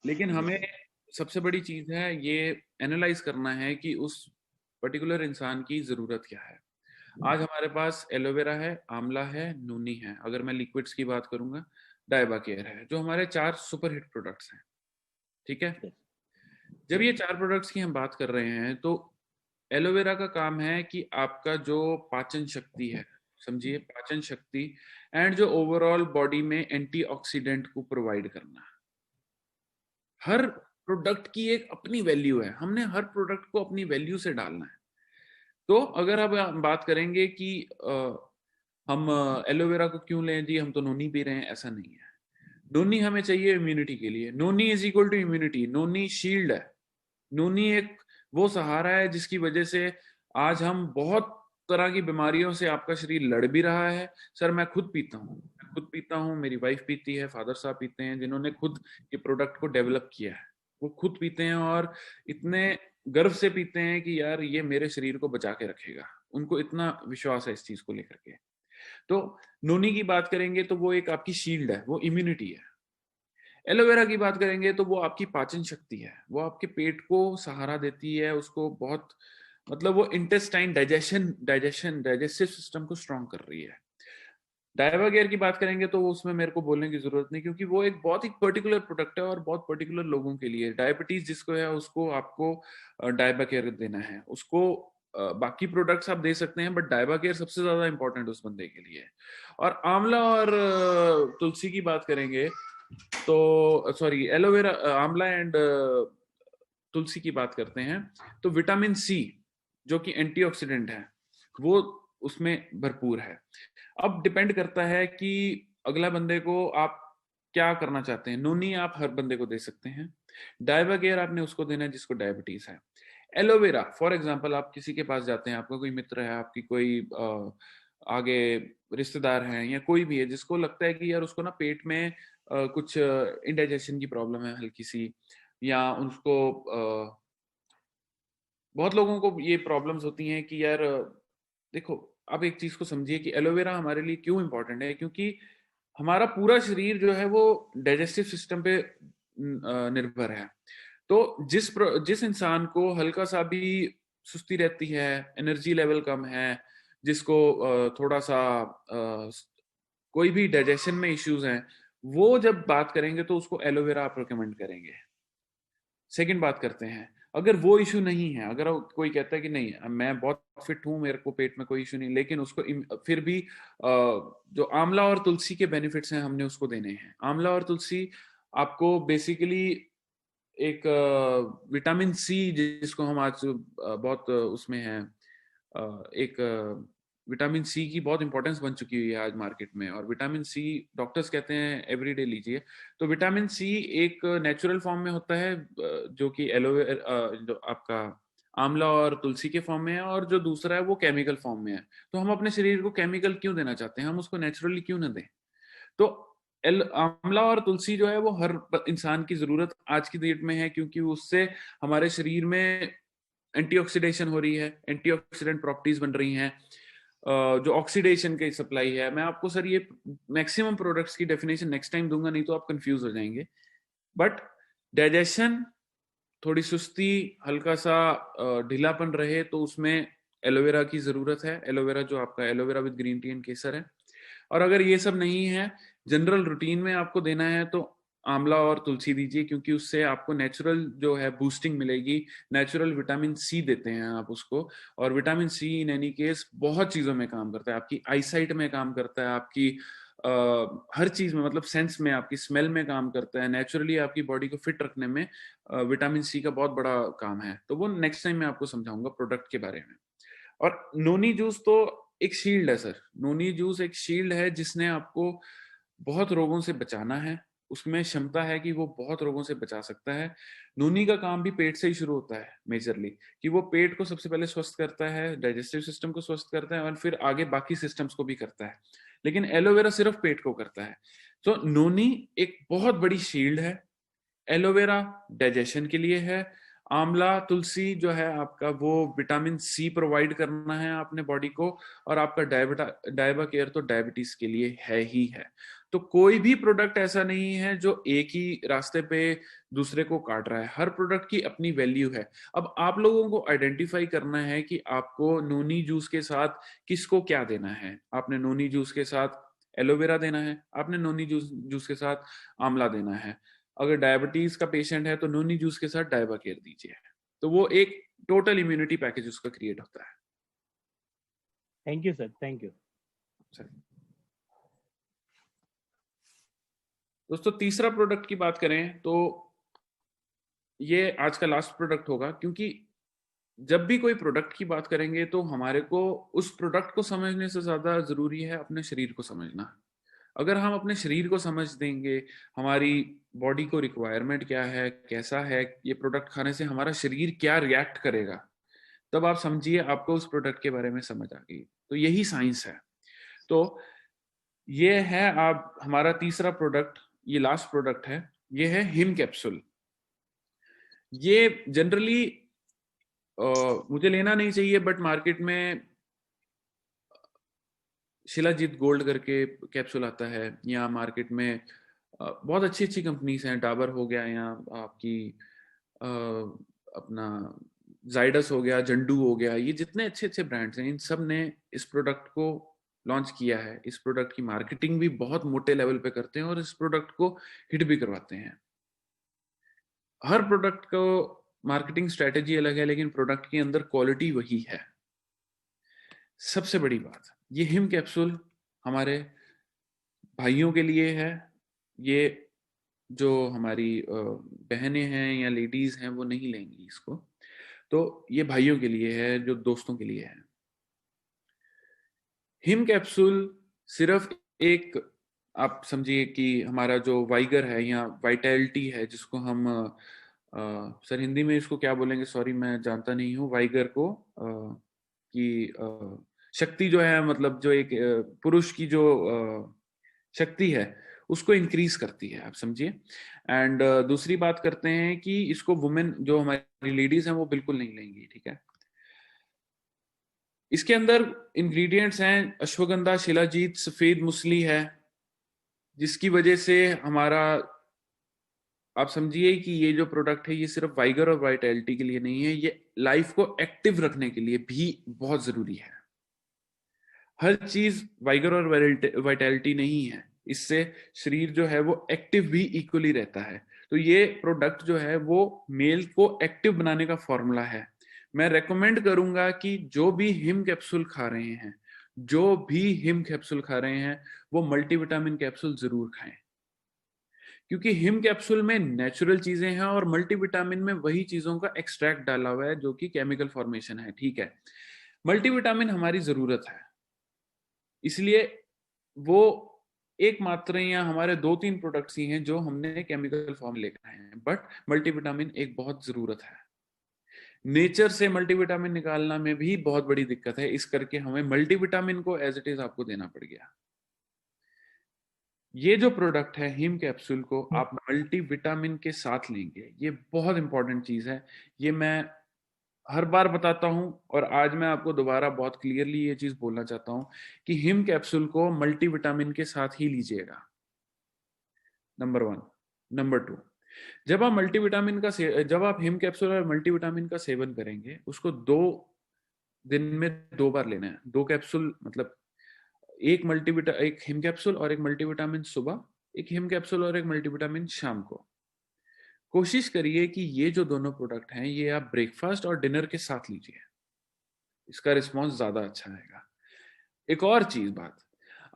लेकिन हमें सबसे बड़ी चीज है ये एनालाइज करना है कि उस पर्टिकुलर इंसान की जरूरत क्या है। आज हमारे पास एलोवेरा है, आंवला है, नूनी है। अगर मैं लिक्विड्स की बात करूंगा, डायबा केयर है, जो हमारे 4 सुपर हिट प्रोडक्ट्स हैं। ठीक है, जब ये 4 प्रोडक्ट्स की हम बात कर रहे हैं, तो एलोवेरा का काम है कि आपका जो पाचन शक्ति है, समझिए पाचन शक्ति, एंड जो ओवरऑल बॉडी में एंटीऑक्सीडेंट को प्रोवाइड करना। हर प्रोडक्ट की एक अपनी वैल्यू है, हमने हर प्रोडक्ट को अपनी वैल्यू से डालना है। तो अगर अब हम बात करेंगे कि हम एलोवेरा को क्यों लें जी, हम तो नोनी पी रहे हैं, ऐसा नहीं है। नोनी हमें चाहिए इम्यूनिटी के लिए। Noni is equal to immunity. Noni shield है। नोनी एक वो सहारा है जिसकी वजह से आज हम बहुत तरह की बीमारियों से आपका शरीर लड़ भी रहा है। सर मैं खुद पीता हूँ, मेरी वाइफ पीती है, फादर साहब पीते हैं, जिन्होंने खुद ये प्रोडक्ट को डेवलप किया है, वो खुद पीते हैं और इतने गर्व से पीते हैं कि यार ये मेरे शरीर को बचा के रखेगा। उनको इतना विश्वास है इस चीज को लेकर के। तो नोनी की बात करेंगे तो वो एक आपकी शील्ड है, वो इम्यूनिटी है। एलोवेरा की बात करेंगे तो वो आपकी पाचन शक्ति है, वो आपके पेट को सहारा देती है, उसको बहुत मतलब वो इंटेस्टाइन डाइजेस्टिव सिस्टम को स्ट्रॉन्ग कर रही है। डायबा केयर की बात करेंगे तो उसमें मेरे को बोलने की जरूरत नहीं, क्योंकि वो एक बहुत ही पर्टिकुलर प्रोडक्ट है और बहुत पर्टिकुलर लोगों के लिए। डायबिटीज जिसको है उसको आपको डायबा केयर देना है, उसको बाकी प्रोडक्ट्स आप दे सकते हैं, बट डायबा केयर सबसे ज्यादा इंपॉर्टेंट उस बंदे के लिए। और आंवला और तुलसी की बात करेंगे तो सॉरी एलोवेरा, आंवला एंड तुलसी की बात करते हैं तो विटामिन सी जो कि एंटीऑक्सीडेंट है वो उसमें भरपूर है। अब डिपेंड करता है कि अगला बंदे को आप क्या करना चाहते हैं। नोनी आप हर बंदे को दे सकते हैं, डायबा केयर आपने उसको देना है जिसको डायबिटीज है। एलोवेरा फॉर एग्जांपल आप किसी के पास जाते हैं, आपका कोई मित्र है, आपकी कोई आगे रिश्तेदार हैं या कोई भी है जिसको लगता है कि यार उसको ना पेट में कुछ इंडाइजेशन की प्रॉब्लम है हल्की सी, या उसको बहुत लोगों को ये प्रॉब्लम्स होती हैं कि यार देखो आप एक चीज को समझिए कि एलोवेरा हमारे लिए क्यों इंपॉर्टेंट है, क्योंकि हमारा पूरा शरीर जो है वो डाइजेस्टिव सिस्टम पे निर्भर है। तो जिस इंसान को हल्का सा भी सुस्ती रहती है, एनर्जी लेवल कम है, जिसको थोड़ा सा कोई भी डाइजेशन में इश्यूज हैं, वो जब बात करेंगे तो उसको एलोवेरा आप रिकमेंड करेंगे। सेकंड बात करते हैं, अगर वो इशू नहीं है, अगर कोई कहता है कि नहीं मैं बहुत फिट हूं, मेरे को पेट में कोई इशू नहीं, लेकिन उसको फिर भी जो आंवला और तुलसी के बेनिफिट्स हैं हमने उसको देने हैं। आंवला और तुलसी आपको बेसिकली एक विटामिन सी जिसको हम आज बहुत उसमें है, एक विटामिन सी की बहुत इंपॉर्टेंस बन चुकी हुई है आज मार्केट में, और विटामिन सी डॉक्टर्स कहते हैं एवरीडे लीजिए। तो विटामिन सी एक नेचुरल फॉर्म में होता है जो कि एलोवेरा जो आपका आंवला और तुलसी के फॉर्म में है, और जो दूसरा है वो केमिकल फॉर्म में है। तो हम अपने शरीर को केमिकल क्यों देना चाहते हैं, हम उसको नेचुरली क्यों ना दें। तो आंवला और तुलसी जो है वो हर इंसान की जरूरत आज की डेट में है, क्योंकि उससे हमारे शरीर में एंटीऑक्सीडेशन हो रही है, एंटीऑक्सीडेंट प्रॉपर्टीज बन रही हैं, जो ऑक्सीडेशन की सप्लाई है। मैं आपको सर ये मैक्सिमम प्रोडक्ट्स की डेफिनेशन नेक्स्ट टाइम दूंगा, नहीं तो आप कंफ्यूज हो जाएंगे। बट डाइजेशन, थोड़ी सुस्ती, हल्का सा ढीलापन रहे तो उसमें एलोवेरा की जरूरत है, एलोवेरा जो आपका aloe vera with green tea and केसर है। और अगर ये सब नहीं है, जनरल रूटीन में आपको देना है तो आंवला और तुलसी दीजिए, क्योंकि उससे आपको नेचुरल जो है बूस्टिंग मिलेगी। नेचुरल विटामिन सी देते हैं आप उसको, और vitamin C in any case बहुत चीजों में काम करता है, आपकी आईसाइट में काम करता है, आपकी हर चीज में, मतलब सेंस में, आपकी स्मेल में काम करता है, नेचुरली आपकी बॉडी को फिट रखने में विटामिन सी का बहुत बड़ा काम है। तो वो नेक्स्ट टाइम मैं आपको समझाऊंगा प्रोडक्ट के बारे में। और नोनी जूस तो एक शील्ड है सर, नोनी जूस एक शील्ड है जिसने आपको बहुत रोगों से बचाना है, उसमें क्षमता है कि वो बहुत रोगों से बचा सकता है। नोनी का काम भी पेट से ही शुरू होता है मेजरली, कि वो पेट को सबसे पहले स्वस्थ करता है, डाइजेस्टिव सिस्टम को स्वस्थ करता है, और फिर आगे बाकी सिस्टम्स को भी करता है। लेकिन एलोवेरा सिर्फ पेट को करता है। तो नोनी एक बहुत बड़ी शील्ड है, एलोवेरा डाइजेशन के लिए है, आंवला तुलसी जो है आपका वो विटामिन सी प्रोवाइड करना है आपने बॉडी को, और आपका डायबा केयर तो डायबिटीज के लिए है ही है। तो कोई भी प्रोडक्ट ऐसा नहीं है जो एक ही रास्ते पे दूसरे को काट रहा है, हर प्रोडक्ट की अपनी वैल्यू है। अब आप लोगों को आइडेंटिफाई करना है कि आपको नोनी जूस के साथ किसको क्या देना है। आपने नोनी जूस के साथ एलोवेरा देना है, आपने नोनी जूस के साथ आंवला देना है। अगर डायबिटीज का पेशेंट है तो नोनी जूस के साथ डायबा केयर दीजिए। तो वो एक टोटल इम्यूनिटी पैकेज उसका क्रिएट होता है। Thank you sir, thank you. दोस्तों तीसरा प्रोडक्ट की बात करें तो ये आज का लास्ट प्रोडक्ट होगा, क्योंकि जब भी कोई प्रोडक्ट की बात करेंगे तो हमारे को उस प्रोडक्ट को समझने से ज्यादा जरूरी है अपने शरीर को समझना। अगर हम अपने शरीर को समझ देंगे, हमारी बॉडी को रिक्वायरमेंट क्या है, कैसा है, ये प्रोडक्ट खाने से हमारा शरीर क्या रिएक्ट करेगा, तब आप समझिए आपको उस प्रोडक्ट के बारे में समझ आ गई। तो यही साइंस है। तो ये है आप हमारा तीसरा प्रोडक्ट, ये लास्ट प्रोडक्ट है, ये है हिम कैप्सूल। ये जनरली मुझे लेना नहीं चाहिए, बट मार्केट में शिलाजीत गोल्ड करके कैप्सूल आता है, या मार्केट में बहुत अच्छी अच्छी कंपनीज हैं, डाबर हो गया, या आपकी अपना जाइडस हो गया, जंडू हो गया, ये जितने अच्छे अच्छे ब्रांड्स हैं इन सब ने इस प्रोडक्ट को लॉन्च किया है। इस प्रोडक्ट की मार्केटिंग भी बहुत मोटे लेवल पे करते हैं और इस प्रोडक्ट को हिट भी करवाते हैं। हर प्रोडक्ट को मार्केटिंग स्ट्रेटेजी अलग है, लेकिन प्रोडक्ट के अंदर क्वालिटी वही है। सबसे बड़ी बात, ये हिम कैप्सूल हमारे भाइयों के लिए है। ये जो हमारी बहनें हैं या लेडीज हैं वो नहीं लेंगी इसको, तो ये भाइयों के लिए है, जो दोस्तों के लिए है। हिम कैप्सूल सिर्फ एक, आप समझिए कि हमारा जो वाइगर है या वाइटैलिटी है, जिसको हम सर हिंदी में इसको क्या बोलेंगे, सॉरी मैं जानता नहीं हूँ, वाइगर को कि शक्ति जो है, मतलब जो एक पुरुष की जो शक्ति है उसको इंक्रीज करती है, आप समझिए। एंड दूसरी बात करते हैं कि इसको वुमेन जो हमारी लेडीज हैं वो बिल्कुल नहीं लेंगी, ठीक है। इसके अंदर इंग्रेडिएंट्स हैं अश्वगंधा, शिलाजीत, सफेद मुसली है, जिसकी वजह से हमारा, आप समझिए कि ये जो प्रोडक्ट है ये सिर्फ वाइगर और वाइटैलिटी के लिए नहीं है, ये लाइफ को एक्टिव रखने के लिए भी बहुत जरूरी है। हर चीज वाइगर और वाइटैलिटी नहीं है, इससे शरीर जो है वो एक्टिव भी इक्वली रहता है। तो ये प्रोडक्ट जो है वो मेल को एक्टिव बनाने का फॉर्मूला है। मैं रेकमेंड करूंगा कि जो भी हिम कैप्सूल खा रहे हैं, जो भी हिम कैप्सूल खा रहे हैं, वो मल्टीविटामिन कैप्सूल जरूर खाएं, क्योंकि हिम कैप्सूल में नेचुरल चीजें हैं और मल्टीविटामिन में वही चीजों का एक्सट्रैक्ट डाला हुआ है जो कि केमिकल फॉर्मेशन है, ठीक है। मल्टीविटामिन हमारी जरूरत है, इसलिए वो एक मात्रा या हमारे 2-3 प्रोडक्ट्स ही हैं जो हमने केमिकल फॉर्म लेकर आए हैं, बट मल्टीविटामिन एक बहुत जरूरत है। नेचर से मल्टीविटामिन निकालना में भी बहुत बड़ी दिक्कत है, इस करके हमें मल्टीविटामिन को एज इट इज आपको देना पड़ गया। ये जो प्रोडक्ट है हिम कैप्सूल को आप मल्टीविटामिन के साथ लेंगे, ये बहुत इंपॉर्टेंट चीज है। ये मैं हर बार बताता हूं और आज मैं आपको दोबारा बहुत क्लियरली ये चीज बोलना चाहता हूं कि हिम कैप्सूल को मल्टीविटामिन के साथ ही लीजिएगा, नंबर 1। नंबर 2, जब आप हिम कैप्सूल और मल्टीविटामिन का सेवन करेंगे, उसको 2 दिन में 2 बार लेना है। 2 कैप्सूल मतलब एक हिम कैप्सूल और एक मल्टीविटामिन सुबह, एक हिम कैप्सूल और एक मल्टीविटामिन शाम को। कोशिश करिए कि ये जो दोनों प्रोडक्ट हैं ये आप ब्रेकफास्ट और डिनर के साथ लीजिए, इसका रिस्पॉन्स ज्यादा अच्छा आएगा। एक और चीज बात,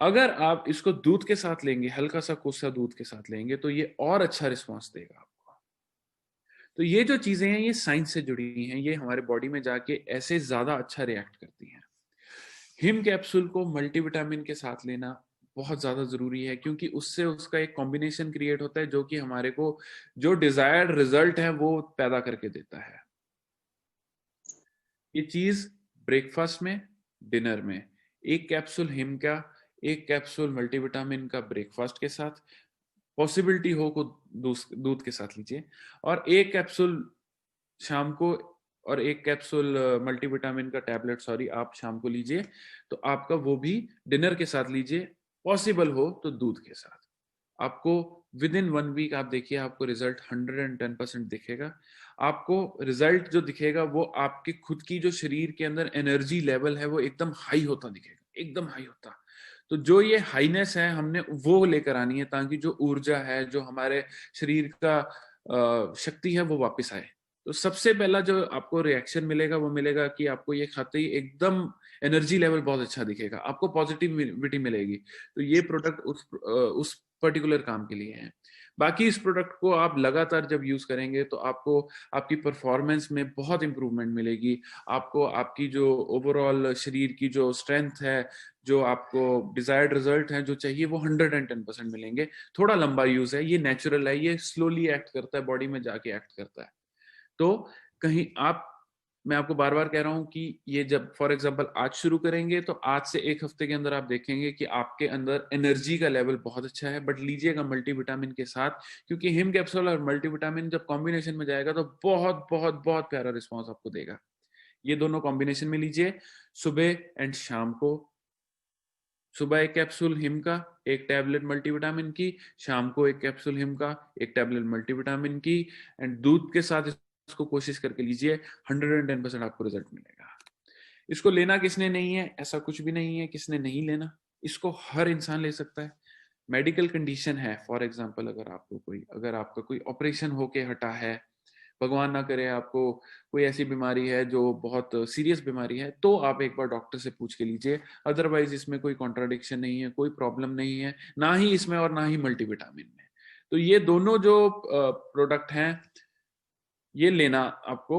अगर आप इसको दूध के साथ लेंगे, हल्का सा कोसा दूध के साथ लेंगे, तो ये और अच्छा रिस्पॉन्स देगा आपको। तो ये जो चीजें हैं ये साइंस से जुड़ी हैं, ये हमारे बॉडी में जाके ऐसे ज्यादा अच्छा रिएक्ट करती हैं। हिम कैप्सूल को मल्टीविटामिन के साथ लेना बहुत ज्यादा जरूरी है, क्योंकि उससे उसका एक कॉम्बिनेशन क्रिएट होता है जो कि हमारे को जो डिजायर्ड रिजल्ट है वो पैदा करके देता है। ये चीज ब्रेकफास्ट में, डिनर में, एक कैप्सूल हिम का, एक कैप्सूल मल्टीविटामिन का ब्रेकफास्ट के साथ, पॉसिबिलिटी हो को दूध के साथ लीजिए, और एक कैप्सूल शाम को और एक कैप्सूल मल्टीविटामिन का टैबलेट आप शाम को लीजिए। तो आपका वो भी डिनर के साथ लीजिए, पॉसिबल हो तो दूध के साथ। आपको विद इन 1 वीक आप देखिए, आपको रिजल्ट 110% दिखेगा। आपको रिजल्ट जो दिखेगा वो आपके खुद की जो शरीर के अंदर एनर्जी लेवल है वो एकदम हाई होता दिखेगा, एकदम हाई होता। तो जो ये हाईनेस है हमने वो लेकर आनी है, ताकि जो ऊर्जा है, जो हमारे शरीर का शक्ति है वो वापस आए। तो सबसे पहला जो आपको रिएक्शन मिलेगा वो मिलेगा कि आपको ये खाते ही एकदम एनर्जी लेवल बहुत अच्छा दिखेगा, आपको पॉजिटिविटी मिलेगी। तो ये प्रोडक्ट उस पर्टिकुलर काम के लिए है। बाकी इस प्रोडक्ट को आप लगातार जब यूज करेंगे तो आपको आपकी परफॉर्मेंस में बहुत इंप्रूवमेंट मिलेगी। आपको आपकी जो ओवरऑल शरीर की जो स्ट्रेंथ है, जो आपको डिजायर्ड रिजल्ट है जो चाहिए, वो 110% मिलेंगे। थोड़ा लंबा यूज है, ये नेचुरल है, ये स्लोली एक्ट करता है, बॉडी में जाके एक्ट करता है। तो कहीं मैं आपको बार बार कह रहा हूं कि ये जब फॉर एग्जांपल आज शुरू करेंगे तो आज से 1 हफ्ते के अंदर आप देखेंगे कि आपके अंदर एनर्जी का लेवल बहुत अच्छा है। बट लीजिएगा मल्टीविटामिन के साथ, क्योंकि हिम कैप्सूल और मल्टीविटामिन जब कॉम्बिनेशन में जाएगा तो बहुत बहुत बहुत प्यारा रिस्पॉन्स आपको देगा। ये दोनों कॉम्बिनेशन में लीजिए, सुबह एंड शाम को। सुबह 1 कैप्सूल हिम का, 1 टैबलेट मल्टीविटामिन की, शाम को 1 कैप्सूल हिम का, 1 टैबलेट मल्टीविटामिन की, एंड दूध के साथ इसको कोशिश करके लीजिए, 110% आपको रिजल्ट मिलेगा। इसको लेना किसने नहीं है, ऐसा कुछ भी नहीं है किसने नहीं लेना, इसको हर इंसान ले सकता है। मेडिकल कंडीशन है, फॉर एग्जांपल अगर आपका कोई ऑपरेशन होके हटा है, भगवान ना करे आपको कोई ऐसी बीमारी है जो बहुत सीरियस बीमारी है, तो आप एक बार डॉक्टर से पूछ के लीजिए। अदरवाइज इसमें कोई कॉन्ट्राडिक्शन नहीं है, कोई प्रॉब्लम नहीं है, ना ही इसमें और ना ही मल्टीविटामिन में। तो ये दोनों जो प्रोडक्ट हैं ये लेना आपको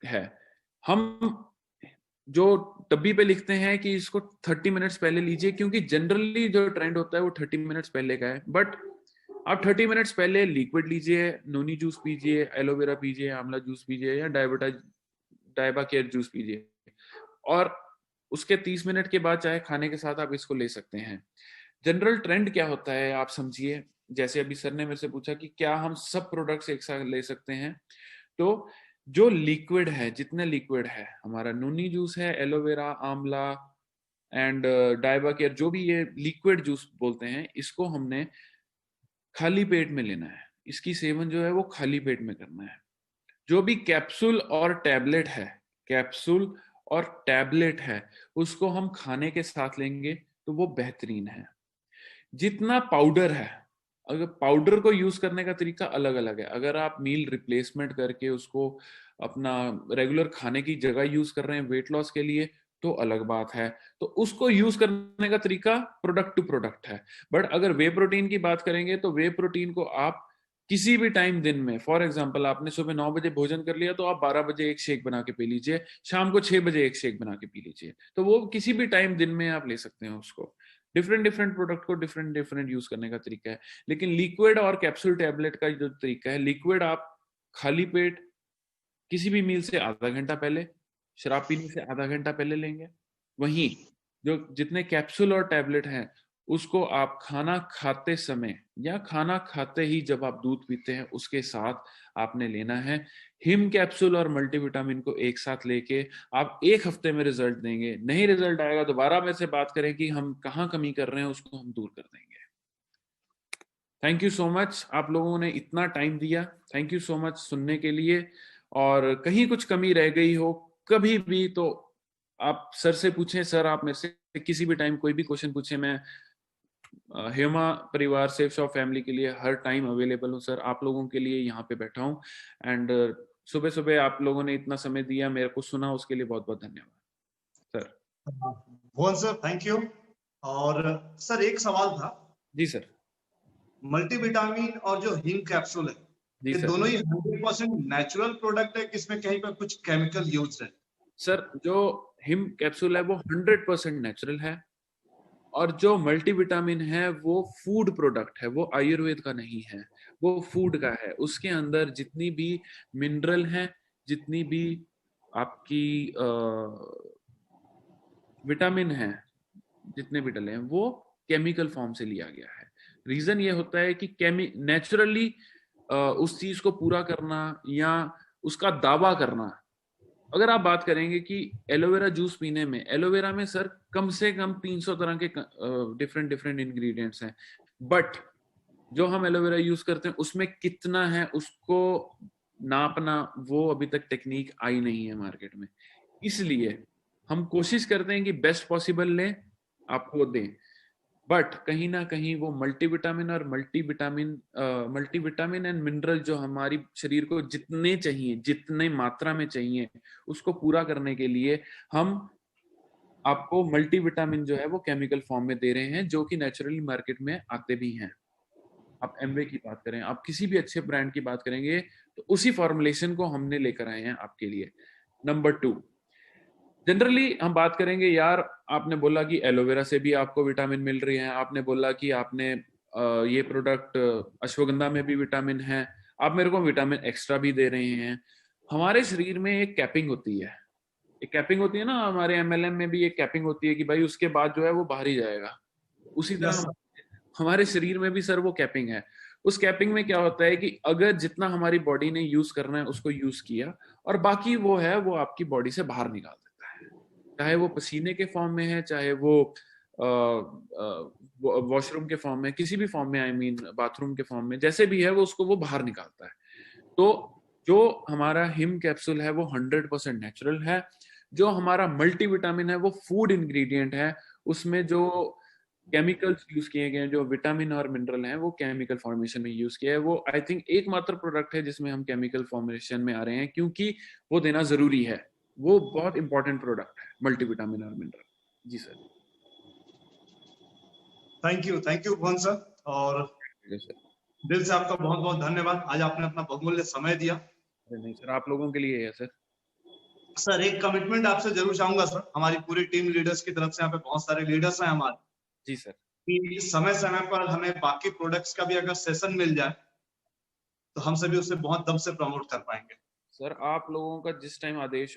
है। हम जो डब्बी पे लिखते हैं कि इसको 30 मिनट्स पहले लीजिए, क्योंकि जनरली जो ट्रेंड होता है वो 30 मिनट्स पहले का है। बट आप 30 मिनट्स पहले लिक्विड लीजिए, नोनी जूस पीजिए, एलोवेरा पीजिए, आंवला जूस पीजिए, या डायबा केयर जूस पीजिए, और उसके 30 मिनट के बाद चाहे खाने के साथ आप इसको ले सकते हैं। जनरल ट्रेंड क्या होता है आप समझिए, जैसे अभी सर ने मेरे से पूछा कि क्या हम सब प्रोडक्ट्स एक साथ ले सकते हैं, तो जो लिक्विड है, जितने लिक्विड है, हमारा नोनी जूस है, एलोवेरा, आंवला एंड डायबा केयर, जो भी ये लिक्विड जूस बोलते हैं, इसको हमने खाली पेट में लेना है। इसकी सेवन जो है वो खाली पेट में करना है। जो भी कैप्सूल और टैबलेट है उसको हम खाने के साथ लेंगे तो वो बेहतरीन है। जितना पाउडर है, अगर पाउडर को यूज करने का तरीका अलग अलग है। अगर आप मील रिप्लेसमेंट करके उसको अपना रेगुलर खाने की जगह यूज कर रहे हैं वेट लॉस के लिए तो अलग बात है, तो उसको यूज करने का तरीका प्रोडक्ट टू प्रोडक्ट है। बट अगर वे प्रोटीन की बात करेंगे तो वे प्रोटीन को आप किसी भी टाइम दिन में, फॉर एग्जांपल आपने सुबह 9 बजे भोजन कर लिया तो आप 12 बजे एक शेक बना के पी लीजिए, शाम को 6 बजे एक शेक बना के पी लीजिए। तो वो किसी भी टाइम दिन में आप ले सकते हैं उसको। डिफरेंट प्रोडक्ट को डिफरेंट यूज करने का तरीका है। लेकिन लिक्विड और कैप्सूल टैबलेट का जो तरीका है, लिक्विड आप खाली पेट किसी भी मील से आधा घंटा पहले, शराब पीने से आधा घंटा पहले लेंगे। वहीं जो जितने कैप्सूल और टैबलेट हैं उसको आप खाना खाते समय या खाना खाते ही जब आप दूध पीते हैं उसके साथ आपने लेना है। हिम कैप्सूल और मल्टीविटामिन को एक साथ लेके आप 1 हफ्ते में रिजल्ट देंगे। नहीं रिजल्ट आएगा दोबारा मेरे से बात करें कि हम कहाँ कमी कर रहे हैं, उसको हम दूर कर देंगे। थैंक यू सो मच, आप लोगों ने इतना टाइम दिया, थैंक यू सो मच सुनने के लिए। और कहीं कुछ कमी रह गई हो कभी भी तो आप सर से पूछें, सर आप मेरे से किसी भी टाइम कोई भी क्वेश्चन पूछें, मैं हेमा परिवार सेफ शॉप फैमिली के लिए हर टाइम अवेलेबल हूँ सर। आप लोगों के लिए यहाँ पे बैठा हूँ। एंड सुबह सुबह आप लोगों ने इतना समय दिया, मेरे को सुना, उसके लिए बहुत बहुत धन्यवाद sir. Bhuvan sir thank you. और सर एक सवाल था। जी सर। मल्टीविटामिन और जो हिंग कैप्सूल है, जी ये सर। दोनों ही 100% नेचुरल प्रोडक्ट है, किसमें कहीं पर कुछ केमिकल यूज है? सर जो हिम कैप्सूल है वो 100% नेचुरल है, और जो मल्टीविटामिन है वो फूड प्रोडक्ट है, वो आयुर्वेद का नहीं है, वो फूड का है। उसके अंदर जितनी भी मिनरल हैं, जितनी भी आपकी विटामिन है, जितने भी डले हैं, वो केमिकल फॉर्म से लिया गया है। रीजन ये होता है कि नेचुरली उस चीज को पूरा करना या उसका दावा करना। अगर आप बात करेंगे कि एलोवेरा जूस पीने में, एलोवेरा में सर कम से कम 300 तरह के डिफरेंट इंग्रेडिएंट्स हैं, बट जो हम एलोवेरा यूज करते हैं उसमें कितना है उसको नापना, वो अभी तक टेक्निक आई नहीं है मार्केट में। इसलिए हम कोशिश करते हैं कि बेस्ट पॉसिबल लें, आपको दें, बट कहीं ना कहीं वो मल्टीविटामिन एंड मिनरल जो हमारी शरीर को जितने चाहिए, जितने मात्रा में चाहिए, उसको पूरा करने के लिए हम आपको मल्टीविटामिन जो है वो केमिकल फॉर्म में दे रहे हैं, जो कि नेचुरली मार्केट में आते भी हैं। आप एमवे की बात करें, आप किसी भी अच्छे ब्रांड की बात करेंगे, तो उसी फॉर्मुलेशन को हमने लेकर आए हैं आपके लिए। नंबर 2, जनरली हम बात करेंगे, यार आपने बोला कि एलोवेरा से भी आपको विटामिन मिल रही है, आपने बोला कि आपने ये प्रोडक्ट अश्वगंधा में भी विटामिन है, आप मेरे को विटामिन एक्स्ट्रा भी दे रहे हैं। हमारे शरीर में एक कैपिंग होती है, एक कैपिंग होती है ना, हमारे एमएलएम में भी एक कैपिंग होती है कि भाई उसके बाद जो है वो बाहर ही जाएगा। उसी तरह हमारे शरीर में भी सर वो कैपिंग है। उस कैपिंग में क्या होता है कि अगर जितना हमारी बॉडी ने यूज करना है उसको यूज किया, और बाकी वो है वो आपकी बॉडी से बाहर निकाल देता है, चाहे वो पसीने के फॉर्म में है, चाहे वो वॉशरूम के फॉर्म में, किसी भी फॉर्म में, आई मीन बाथरूम के फॉर्म में, जैसे भी है वो उसको वो बाहर निकालता है। तो जो हमारा हिम कैप्सूल है वो 100% नेचुरल है। जो हमारा मल्टीविटामिन है वो फूड इंग्रेडिएंट है, उसमें जो केमिकल्स यूज किए गए हैं, जो विटामिन और मिनरल हैं, वो केमिकल फॉर्मेशन में यूज किया है। वो आई थिंक एकमात्र प्रोडक्ट है जिसमें हम केमिकल फॉर्मेशन में आ रहे हैं, क्योंकि वो देना जरूरी है। वो बहुत इंपॉर्टेंट प्रोडक्ट है, मल्टीविटामिन और मिनरल। जी sir. Thank you Bhuvan sir, और दिल से आपका बहुत बहुत धन्यवाद। आज आपने अपना बहुमूल्य समय दिया। नहीं सर, आप लोगों के लिए है सर। सर एक कमिटमेंट आपसे जरूर चाहूंगा सर, हमारी पूरी टीम लीडर्स की तरफ से, यहाँ पे बहुत सारे लीडर्स हैं हमारे। जी सर। कि समय समय पर हमें बाकी प्रोडक्ट्स का भी अगर सेशन मिल जाए तो हम सभी उसे बहुत दम से प्रमोट कर पाएंगे। सर आप लोगों का जिस टाइम आदेश